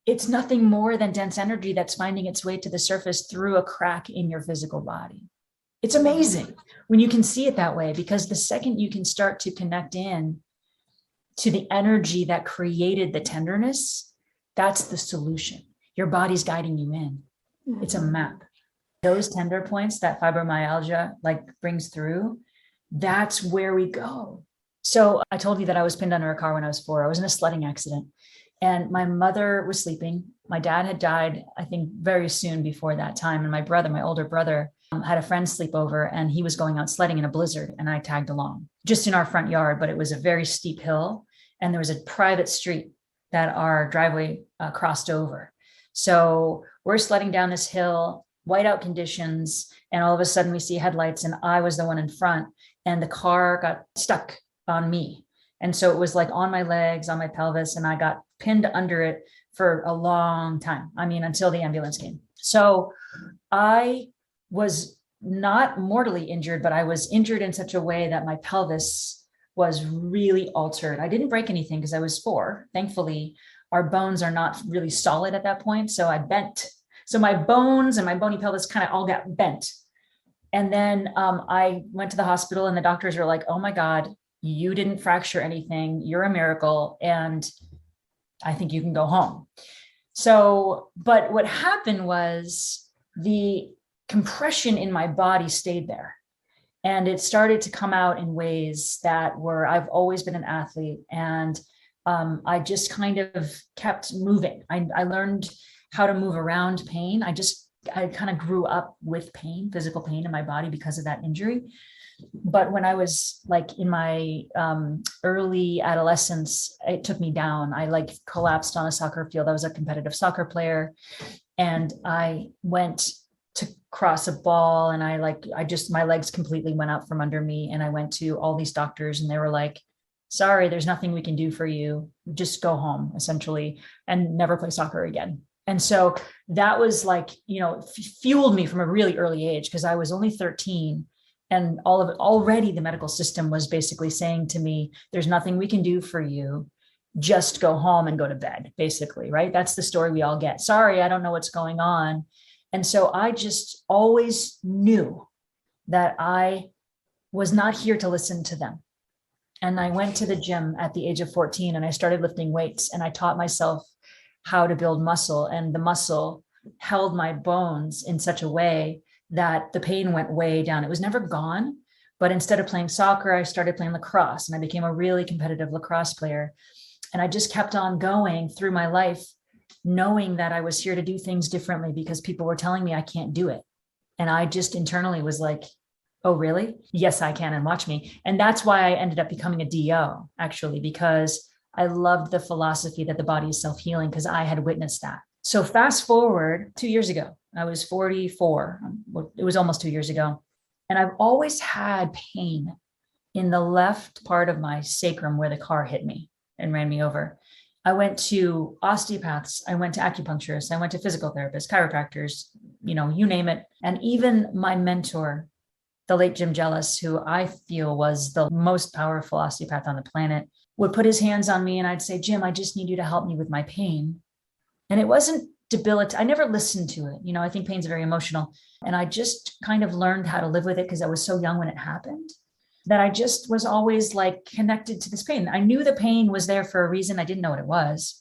It's nothing more than dense energy that's finding its way to the surface through a crack in your physical body. It's amazing when you can see it that way, because the second you can start to connect in to the energy that created the tenderness, that's the solution. Your body's guiding you in. It's a map. Those tender points that fibromyalgia brings through, that's where we go. So I told you that I was pinned under a car when I was 4. I was in a sledding accident. And my mother was sleeping. My dad had died, I think, very soon before that time. And my older brother, had a friend sleep over, and he was going out sledding in a blizzard. And I tagged along just in our front yard, but it was a very steep hill. And there was a private street that our driveway crossed over. So we're sledding down this hill, whiteout conditions. And all of a sudden we see headlights, and I was the one in front, and the car got stuck on me. And so it was like on my legs, on my pelvis, and I got pinned under it for a long time. I mean, until the ambulance came. So I was not mortally injured, but I was injured in such a way that my pelvis was really altered. I didn't break anything because I was 4. Thankfully, our bones are not really solid at that point. So I bent. So my bones and my bony pelvis kind of all got bent. And then I went to the hospital, and the doctors were like, oh my God, you didn't fracture anything. You're a miracle. And I think you can go home. So, but what happened was the compression in my body stayed there. And it started to come out in ways that I've always been an athlete. And I just kind of kept moving. I learned how to move around pain. I kind of grew up with pain, physical pain in my body because of that injury. But when I was in my early adolescence, it took me down. I collapsed on a soccer field. I was a competitive soccer player, and I went to cross a ball, and my legs completely went out from under me. And I went to all these doctors, and they were like, sorry, there's nothing we can do for you. Just go home, essentially, and never play soccer again. And so that was fueled me from a really early age, because I was only 13. And already the medical system was basically saying to me, there's nothing we can do for you. just go home and go to bed, basically, right? That's the story we all get. Sorry, I don't know what's going on. And so I just always knew that I was not here to listen to them. And I went to the gym at the age of 14 and I started lifting weights, and I taught myself how to build muscle, and the muscle held my bones in such a way that the pain went way down. It was never gone, but instead of playing soccer, I started playing lacrosse, and I became a really competitive lacrosse player. And I just kept on going through my life, knowing that I was here to do things differently because people were telling me I can't do it. And I just internally was like, oh, really? Yes, I can. And watch me. And that's why I ended up becoming a DO, actually, because I loved the philosophy that the body is self-healing, because I had witnessed that. So fast forward 2 years ago, I was 44. It was almost 2 years ago. And I've always had pain in the left part of my sacrum where the car hit me and ran me over. I went to osteopaths. I went to acupuncturists. I went to physical therapists, chiropractors, you name it. And even my mentor, the late Jim Jealous, who I feel was the most powerful osteopath on the planet, would put his hands on me and I'd say, Jim, I just need you to help me with my pain. And it wasn't debilitating. I never listened to it. I think pain's very emotional. And I just kind of learned how to live with it because I was so young when it happened, that I just was always like connected to this pain. I knew the pain was there for a reason. I didn't know what it was.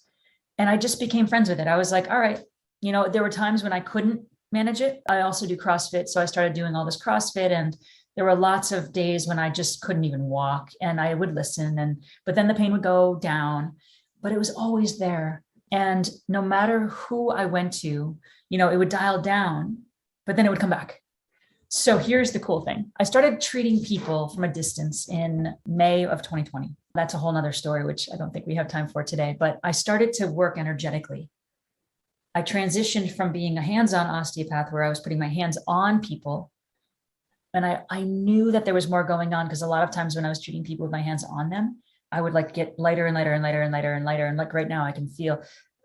And I just became friends with it. I was like, all right, there were times when I couldn't manage it. I also do CrossFit. So I started doing all this CrossFit, and there were lots of days when I just couldn't even walk, and I would listen, but then the pain would go down, but it was always there. And no matter who I went to, it would dial down, but then it would come back. So here's the cool thing. I started treating people from a distance in May of 2020. That's a whole nother story, which I don't think we have time for today, but I started to work energetically. I transitioned from being a hands-on osteopath where I was putting my hands on people. And I knew that there was more going on, because a lot of times when I was treating people with my hands on them, I would like get lighter and lighter and lighter and lighter and lighter. And like right now I can feel,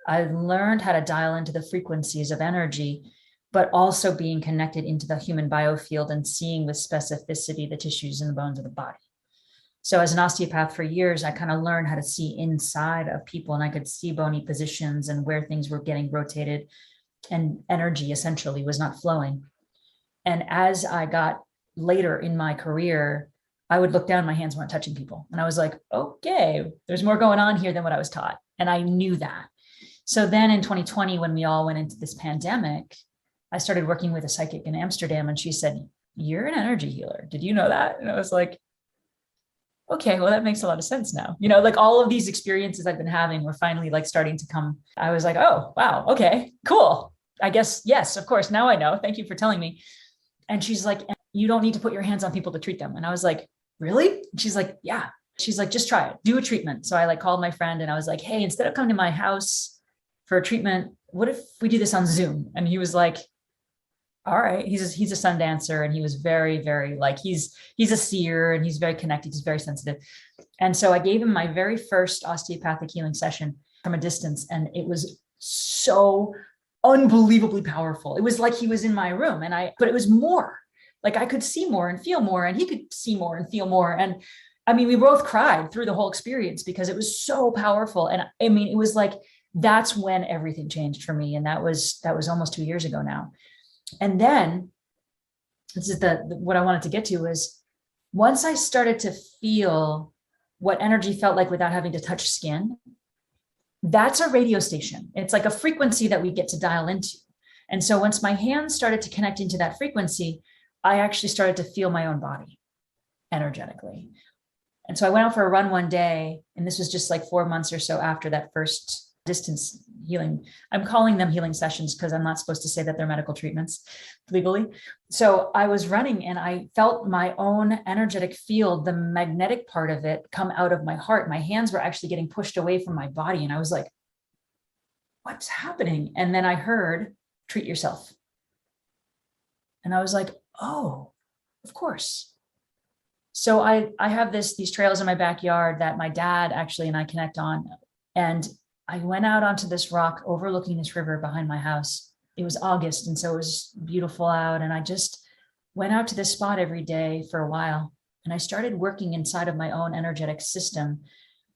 I learned how to dial into the frequencies of energy, but also being connected into the human biofield and seeing with specificity the tissues and the bones of the body. So as an osteopath for years, I kind of learned how to see inside of people, and I could see bony positions and where things were getting rotated and energy essentially was not flowing. And as I got later in my career, I would look down, my hands weren't touching people. And I was like, okay, there's more going on here than what I was taught. And I knew that. So then in 2020, when we all went into this pandemic, I started working with a psychic in Amsterdam, and she said, you're an energy healer. Did you know that? And I was like, okay, well, that makes a lot of sense now. Like all of these experiences I've been having were finally like starting to come. I was like, oh, wow. Okay, cool. I guess, yes, of course. Now I know. Thank you for telling me. And she's like, you don't need to put your hands on people to treat them. And I was like, really? She's like, yeah. She's like, just try it. Do a treatment. So I like called my friend and I was like, hey, instead of coming to my house for a treatment, what if we do this on Zoom? And he was like, all right. He's a sun dancer, and he was very, very like, he's a seer, and he's very connected. He's very sensitive. And so I gave him my very first osteopathic healing session from a distance. And it was so unbelievably powerful. It was like he was in my room, but it was more like I could see more and feel more, and he could see more and feel more. And I mean, we both cried through the whole experience because it was so powerful. And I mean, it was like, that's when everything changed for me. And that was almost 2 years ago now. And then this is what I wanted to get to is once I started to feel what energy felt like without having to touch skin, that's a radio station. It's like a frequency that we get to dial into. And so once my hands started to connect into that frequency, I actually started to feel my own body energetically. And so I went out for a run one day, and this was just like 4 months or so after that first distance healing. I'm calling them healing sessions because I'm not supposed to say that they're medical treatments legally. So I was running and I felt my own energetic field, the magnetic part of it, come out of my heart. My hands were actually getting pushed away from my body. And I was like, what's happening? And then I heard, treat yourself. And I was like, oh, of course. So I have these trails in my backyard that my dad actually and I connect on. And I went out onto this rock overlooking this river behind my house. It was August, and so it was beautiful out. And I just went out to this spot every day for a while. And I started working inside of my own energetic system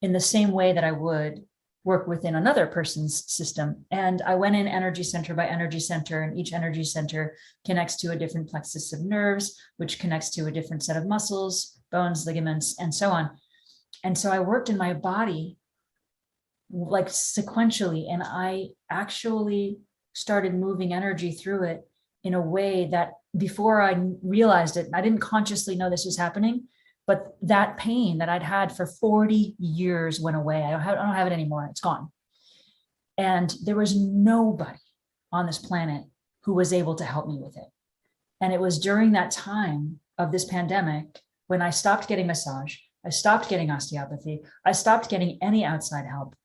in the same way that I would work within another person's system. And I went in energy center by energy center, and each energy center connects to a different plexus of nerves, which connects to a different set of muscles, bones, ligaments, and so on. And so I worked in my body like sequentially, and I actually started moving energy through it in a way that before I realized it, I didn't consciously know this was happening, but that pain that I'd had for 40 years went away. I don't have it anymore. It's gone. And there was nobody on this planet who was able to help me with it. And it was during that time of this pandemic when I stopped getting massage, I stopped getting osteopathy, I stopped getting any outside help,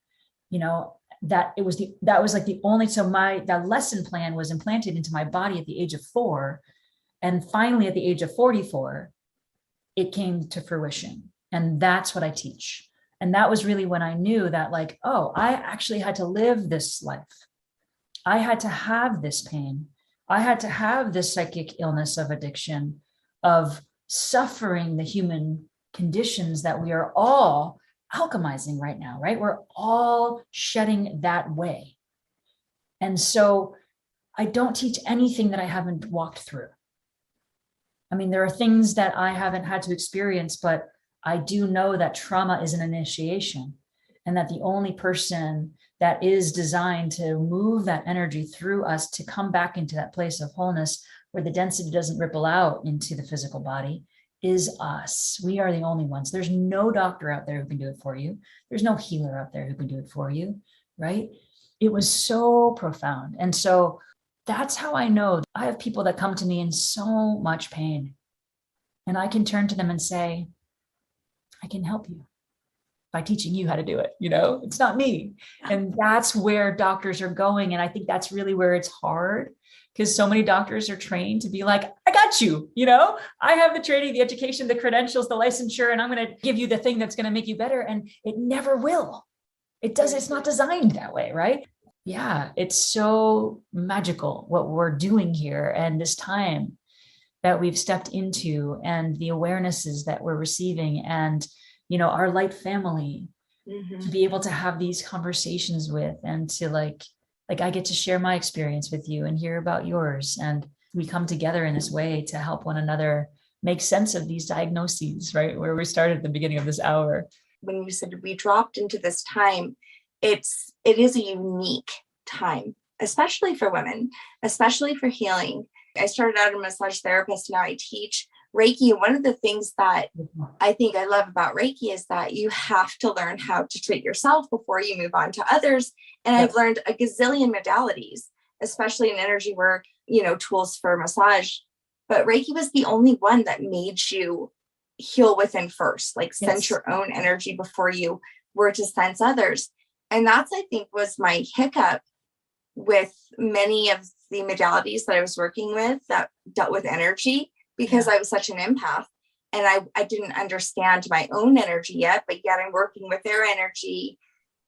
that was like the only, so that lesson plan was implanted into my body at the age of 4. And finally at the age of 44, it came to fruition. And that's what I teach. And that was really when I knew that, like, oh, I actually had to live this life. I had to have this pain. I had to have this psychic illness of addiction, of suffering the human conditions that we are all alchemizing right now, right? We're all shedding that way. And so I don't teach anything that I haven't walked through. I mean, there are things that I haven't had to experience, but I do know that trauma is an initiation, and that the only person that is designed to move that energy through us to come back into that place of wholeness where the density doesn't ripple out into the physical body is us. We are the only ones. There's no doctor out there who can do it for you. There's no healer out there who can do it for you, right? It was so profound. And so that's how I know. I have people that come to me in so much pain, and I can turn to them and say, I can help you by teaching you how to do it. It's not me. And that's where doctors are going. And I think that's really where it's hard, because so many doctors are trained to be like, I got you, I have the training, the education, the credentials, the licensure, and I'm going to give you the thing that's going to make you better. And it never will. It's not designed that way, right? Yeah, it's so magical what we're doing here, and this time that we've stepped into, and the awarenesses that we're receiving, and our light family to be able to have these conversations with, and to like I get to share my experience with you and hear about yours, and we come together in this way to help one another make sense of these diagnoses, right? Where we started at the beginning of this hour. When you said we dropped into this time, it is a unique time, especially for women, especially for healing. I started out as a massage therapist. Now I teach Reiki. And one of the things that I think I love about Reiki is that you have to learn how to treat yourself before you move on to others. And I've learned a gazillion modalities, especially in energy work, tools for massage. But Reiki was the only one that made you heal within first, like sense your own energy before you were to sense others. And that's, I think, was my hiccup with many of the modalities that I was working with that dealt with energy, because I was such an empath, and I didn't understand my own energy yet, but yet I'm working with their energy.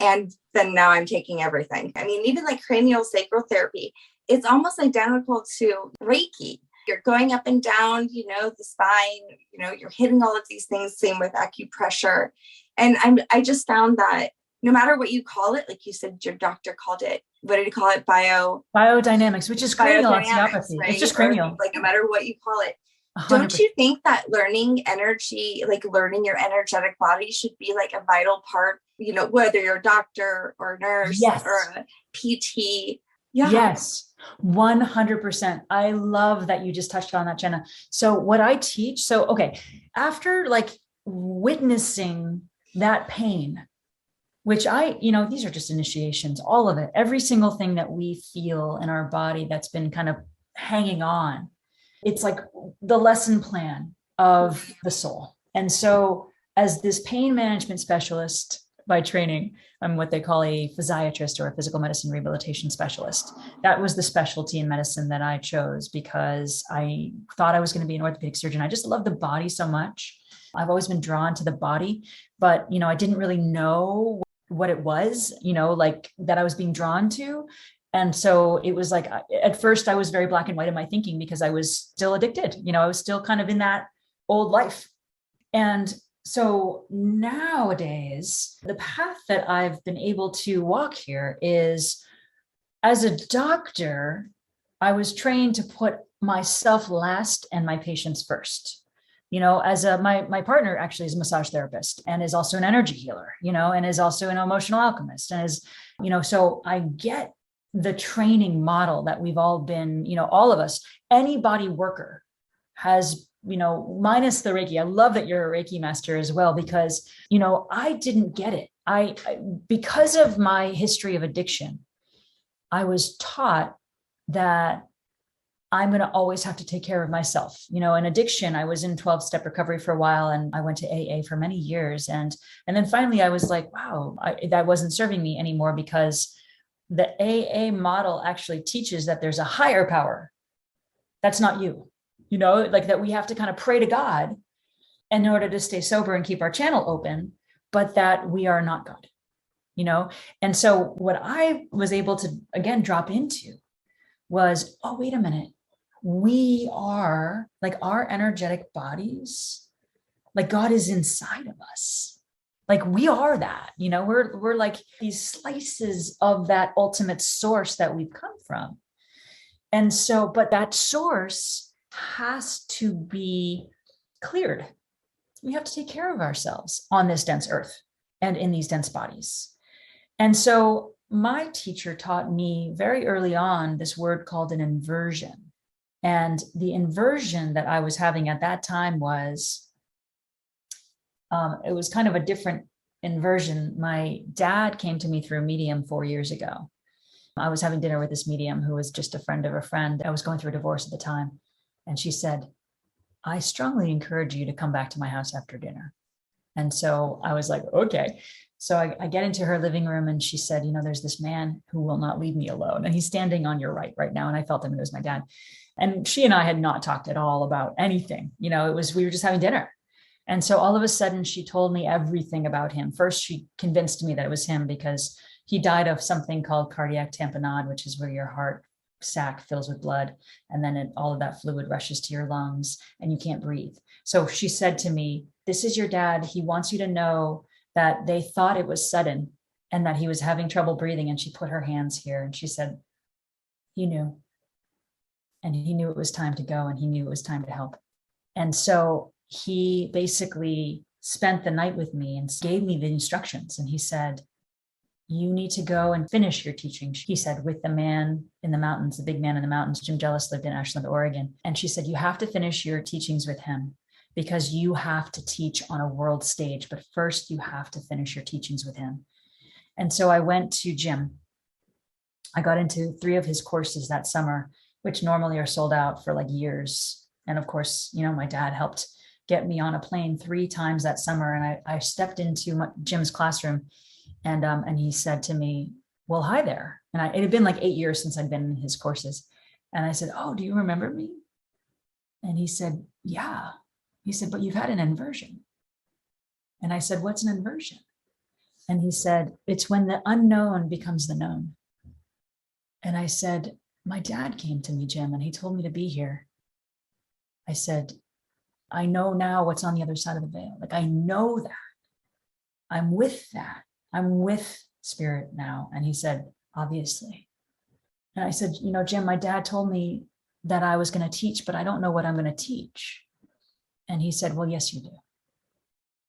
And then now I'm taking everything. I mean, even like cranial sacral therapy, it's almost identical to Reiki. You're going up and down, the spine, you're hitting all of these things, same with acupressure. And I just found that no matter what you call it, like you said, your doctor called it, what did he call it? Biodynamics, which is cranial osteopathy. Right? It's just cranial. Like no matter what you call it. 100%. Don't you think that learning energy, like learning your energetic body, should be like a vital part, whether you're a doctor or a nurse or a PT? Yeah. Yes, 100%. I love that you just touched on that, Jenna. So what I teach, after like witnessing that pain, which these are just initiations, all of it, every single thing that we feel in our body that's been kind of hanging on, it's like the lesson plan of the soul. And so as this pain management specialist by training, I'm what they call a physiatrist or a physical medicine rehabilitation specialist. That was the specialty in medicine that I chose because I thought I was going to be an orthopedic surgeon. I just love the body so much. I've always been drawn to the body, but, I didn't really know what it was, like that I was being drawn to. And so it was like, at first I was very black and white in my thinking because I was still addicted. I was still kind of in that old life. And so nowadays, the path that I've been able to walk here is, as a doctor, I was trained to put myself last and my patients first. As my partner actually is a massage therapist and is also an energy healer, and is also an emotional alchemist, and is, so I get the training model that we've all been, all of us, any body worker has, minus the Reiki. I love that you're a Reiki master as well, because, I didn't get it. Because of my history of addiction, I was taught that I'm going to always have to take care of myself. In addiction, I was in 12-step recovery for a while, and I went to AA for many years. And then finally I was like, wow, that wasn't serving me anymore, because the AA model actually teaches that there's a higher power. That's not you, like that we have to kind of pray to God in order to stay sober and keep our channel open, but that we are not God, And so what I was able to, again, drop into was, oh, wait a minute. We are like our energetic bodies, like God is inside of us. Like we are that, we're like these slices of that ultimate source that we've come from. And so, but that source has to be cleared. We have to take care of ourselves on this dense earth and in these dense bodies. And so my teacher taught me very early on this word called an inversion. And the inversion that I was having at that time was, it was kind of a different inversion. My dad came to me through a medium 4 years ago. I was having dinner with this medium who was just a friend of a friend. I was going through a divorce at the time. And she said, I strongly encourage you to come back to my house after dinner. And so I was like, okay. So I get into her living room, and she said, there's this man who will not leave me alone. And he's standing on your right now. And I felt him, it was my dad. And she and I had not talked at all about anything. We were just having dinner. And so all of a sudden she told me everything about him. First, she convinced me that it was him because he died of something called cardiac tamponade, which is where your heart sac fills with blood. And then all of that fluid rushes to your lungs and you can't breathe. So she said to me, this is your dad. He wants you to know that they thought it was sudden and that he was having trouble breathing. And she put her hands here and she said, he knew. And he knew it was time to go, and he knew it was time to help. And so he basically spent the night with me and gave me the instructions. And he said, you need to go and finish your teaching. He said, with the man in the mountains, the big man in the mountains, Jim Jellis lived in Ashland, Oregon. And she said, you have to finish your teachings with him because you have to teach on a world stage. But first you have to finish your teachings with him. And so I went to Jim. I got into 3 of his courses that summer, which normally are sold out for like years. And of course, my dad helped get me on a plane 3 times that summer. And I stepped into Jim's classroom, and he said to me, well, hi there. And it had been like 8 years since I'd been in his courses. And I said, oh, do you remember me? And he said, yeah. He said, but you've had an inversion. And I said, what's an inversion? And he said, it's when the unknown becomes the known. And I said, my dad came to me, Jim, and he told me to be here. I said, I know now what's on the other side of the veil. Like, I know that. I'm with that. I'm with spirit now. And he said, obviously. And I said, Jim, my dad told me that I was going to teach, but I don't know what I'm going to teach. And he said, well, yes, you do.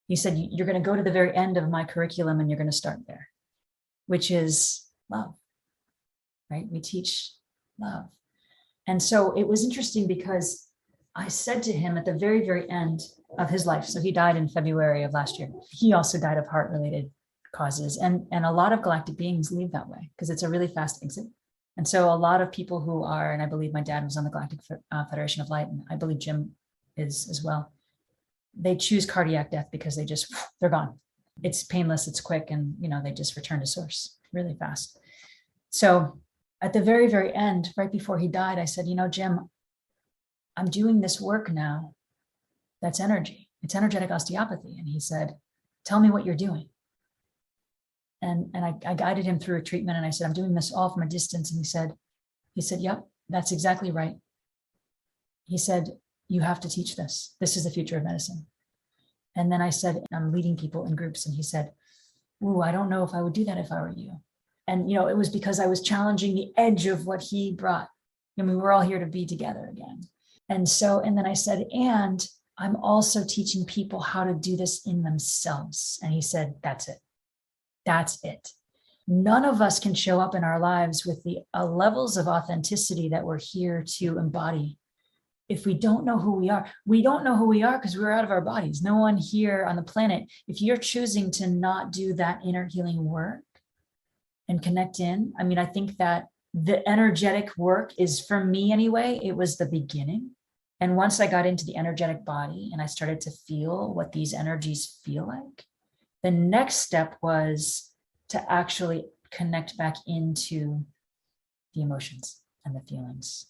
He said, you're going to go to the very end of my curriculum and you're going to start there, which is love, right? We teach love. And so it was interesting because I said to him at the very, very end of his life, so he died in February of last year. He also died of heart-related causes. And a lot of galactic beings leave that way because it's a really fast exit. And so a lot of people who are, and I believe my dad was on the Galactic Federation of Light, and I believe Jim is as well, they choose cardiac death because they're gone. It's painless, it's quick, and they just return to source really fast. So at the very, very end, right before he died, I said, Jim, I'm doing this work now. That's energy. It's energetic osteopathy. And he said, tell me what you're doing. And I guided him through a treatment, and I said, I'm doing this all from a distance. And he said, yep, that's exactly right. He said, you have to teach this. This is the future of medicine. And then I said, I'm leading people in groups. And he said, ooh, I don't know if I would do that if I were you. And, it was because I was challenging the edge of what he brought. I mean, we're all here to be together again. And then I said, and I'm also teaching people how to do this in themselves. And he said, that's it. That's it. None of us can show up in our lives with the levels of authenticity that we're here to embody if we don't know who we are. We don't know who we are because we're out of our bodies. No one here on the planet, if you're choosing to not do that inner healing work and connect in, I mean, I think that the energetic work is, for me anyway, it was the beginning. And once I got into the energetic body and I started to feel what these energies feel like, the next step was to actually connect back into the emotions and the feelings,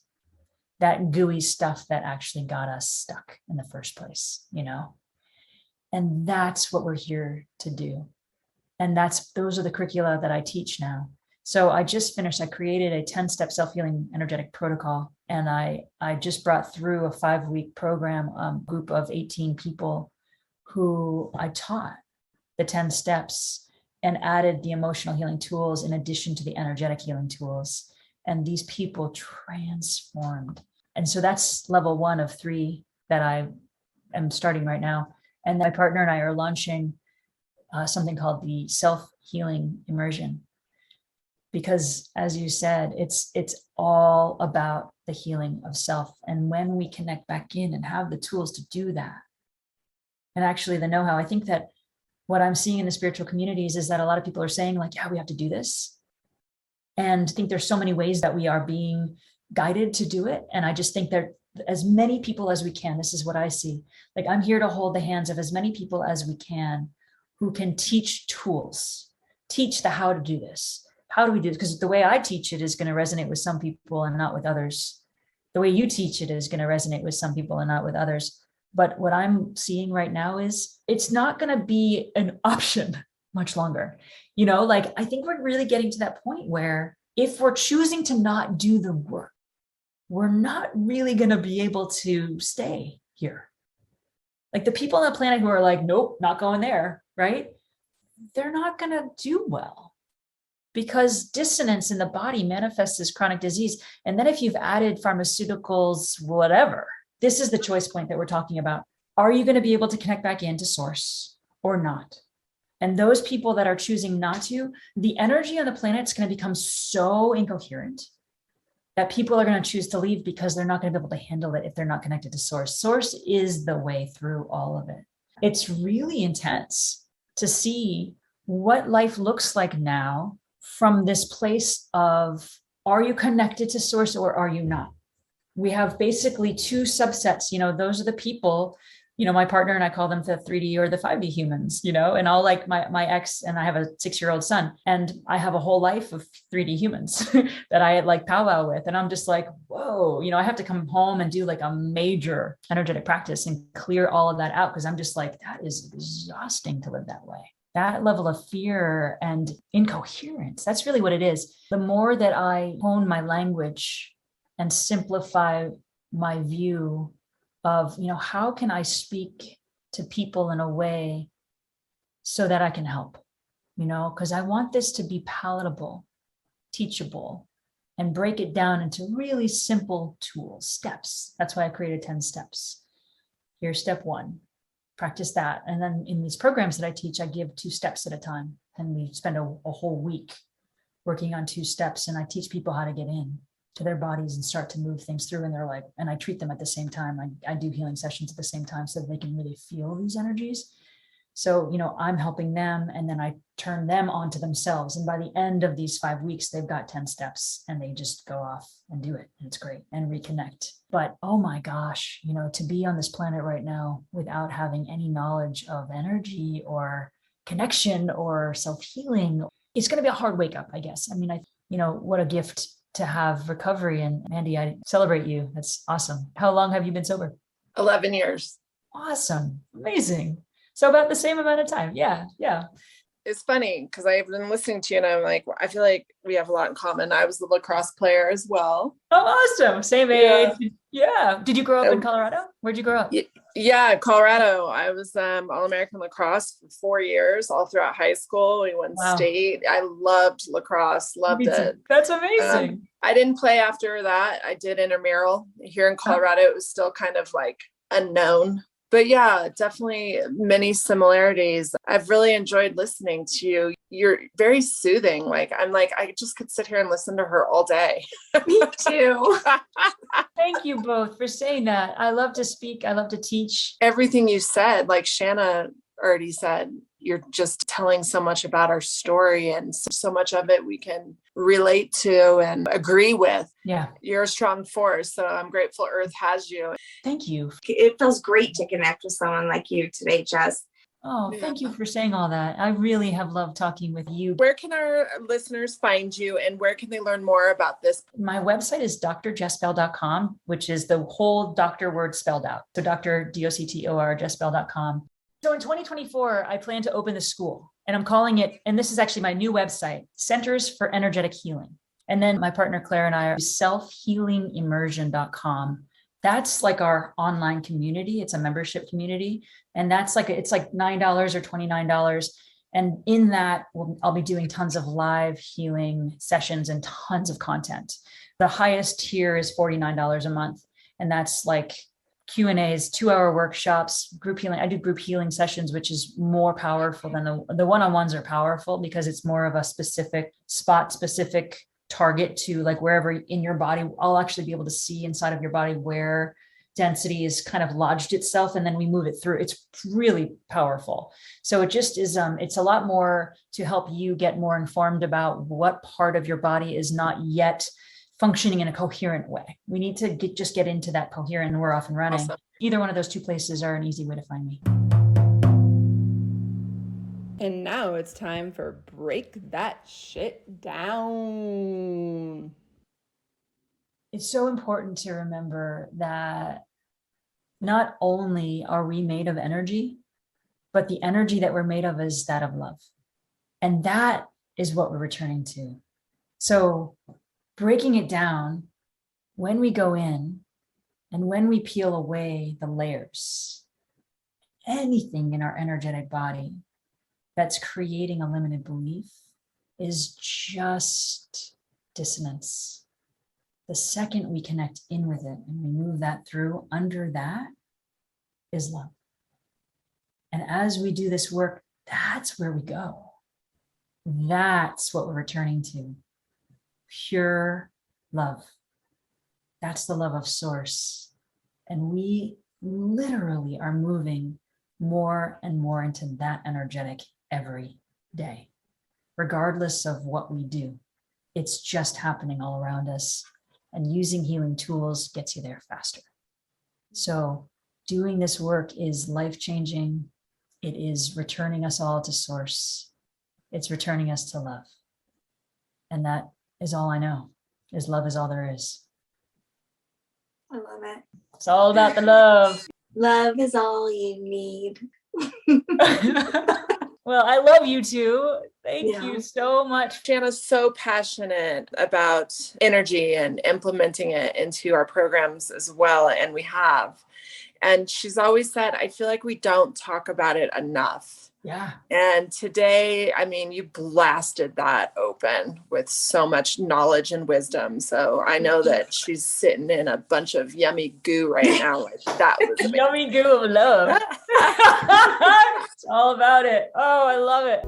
that gooey stuff that actually got us stuck in the first place, And that's what we're here to do. And those are the curricula that I teach now. So I just finished, I created a 10-step self-healing energetic protocol. And I just brought through a 5-week program, group of 18 people who I taught the 10 steps and added the emotional healing tools in addition to the energetic healing tools. And these people transformed. And so that's level 1 of 3 that I am starting right now. And my partner and I are launching something called the self-healing immersion. Because as you said, it's all about the healing of self. And when we connect back in and have the tools to do that, and actually the know-how, I think that what I'm seeing in the spiritual communities is that a lot of people are saying like, yeah, we have to do this. And I think there's so many ways that we are being guided to do it. And I just think that as many people as we can, this is what I see. Like, I'm here to hold the hands of as many people as we can who can teach tools, teach the how to do this. How do we do this? Because the way I teach it is going to resonate with some people and not with others. The way you teach it is going to resonate with some people and not with others. But what I'm seeing right now is it's not going to be an option much longer. I think we're really getting to that point where if we're choosing to not do the work, we're not really going to be able to stay here. Like the people on the planet who are like, nope, not going there, right? They're not going to do well because dissonance in the body manifests as chronic disease. And then if you've added pharmaceuticals, whatever, this is the choice point that we're talking about. Are you going to be able to connect back into source or not? And those people that are choosing not to, the energy on the planet is going to become so incoherent that people are going to choose to leave because they're not going to be able to handle it if they're not connected to source. Source is the way through all of it. It's really intense to see what life looks like now from this place of, are you connected to source or are you not? We have basically 2 subsets, those are the people, my partner and I call them the 3D or the 5D humans, and I'll like my ex, and I have a 6-year-old son, and I have a whole life of 3D humans that I like powwow with. And I'm just like, whoa, I have to come home and do like a major energetic practice and clear all of that out. Cause I'm just like, that is exhausting to live that way. That level of fear and incoherence, that's really what it is. The more that I hone my language and simplify my view of, how can I speak to people in a way so that I can help, because I want this to be palatable, teachable, and break it down into really simple tools, steps. That's why I created 10 steps. Here's step 1, practice that. And then in these programs that I teach, I give 2 steps at a time. And we spend a whole week working on 2 steps. And I teach people how to get in to their bodies and start to move things through. And they're like, and I treat them at the same time. I do healing sessions at the same time so that they can really feel these energies. So, I'm helping them and then I turn them onto themselves. And by the end of these 5 weeks, they've got 10 steps and they just go off and do it. And it's great and reconnect. But oh my gosh, to be on this planet right now without having any knowledge of energy or connection or self-healing, it's going to be a hard wake up, I guess. I mean, what a gift to have recovery. And Mandy, I celebrate you. That's awesome. How long have you been sober? 11 years. Awesome. Amazing. So about the same amount of time. Yeah. It's funny because I've been listening to you and I'm like, I feel like we have a lot in common. I was a lacrosse player as well. Oh, awesome. Same age. Yeah. Did you grow up in Colorado? Where'd you grow up? Yeah, Colorado. I was All-American lacrosse for 4 years, all throughout high school. We won state. I loved lacrosse, loved it. That's amazing. I didn't play after that. I did intramural. Here in Colorado, it was still kind of like unknown. But yeah, definitely many similarities. I've really enjoyed listening to you. You're very soothing. I just could sit here and listen to her all day. Me too. Thank you both for saying that. I love to speak. I love to teach. Everything you said, like Shanna already said, you're just telling so much about our story, and so much of it we can relate to and agree with. Yeah. You're a strong force. So I'm grateful Earth has you. Thank you. It feels great to connect with someone like you today, Jess. Oh, thank you for saying all that. I really have loved talking with you. Where can our listeners find you, and where can they learn more about this? My website is drjessbell.com, which is the whole doctor word spelled out. So Dr. DOCTOR, jessbell.com. So in 2024, I plan to open the school, and I'm calling it, and this is actually my new website, Centers for Energetic Healing. And then my partner Claire and I are selfhealingimmersion.com. That's like our online community. It's a membership community. And that's it's like $9 or $29. And in that, I'll be doing tons of live healing sessions and tons of content. The highest tier is $49 a month. And that's like Q&As, 2-hour workshops, group healing. I do group healing sessions, which is more powerful than the one-on-ones are powerful because it's more of a specific target to like wherever in your body. I'll actually be able to see inside of your body where density is kind of lodged itself, and then we move it through. It's really powerful. So it just is, it's a lot more to help you get more informed about what part of your body is not yet functioning in a coherent way. We need to get into that coherent, and we're off and running. Awesome. Either one of those two places are an easy way to find me. And now it's time for Break That Shit Down. It's so important to remember that not only are we made of energy, but the energy that we're made of is that of love. And that is what we're returning to. So breaking it down, when we go in and when we peel away the layers, anything in our energetic body that's creating a limited belief is just dissonance. The second we connect in with it and we move that through, under that is love. And as we do this work, that's where we go. That's what we're returning to. Pure love. That's the love of source. And we literally are moving more and more into that energetic every day, regardless of what we do. It's just happening all around us, and using healing tools gets you there faster. So doing this work is life-changing. It is returning us all to source. It's returning us to love. And that is all I know, is love is all there is. I love it. It's all about the love. Love is all you need. Well, I love you too. Thank you so much. Shanna's so passionate about energy and implementing it into our programs as well. And we have. And she's always said, I feel like we don't talk about it enough. Yeah. And today, I mean, you blasted that open with so much knowledge and wisdom. So I know that she's sitting in a bunch of yummy goo right now. That was amazing. Yummy goo of love. It's all about it. Oh, I love it.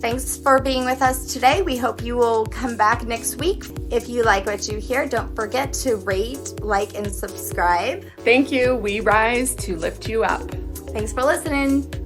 Thanks for being with us today. We hope you will come back next week. If you like what you hear, don't forget to rate, like, and subscribe. Thank you. We rise to lift you up. Thanks for listening.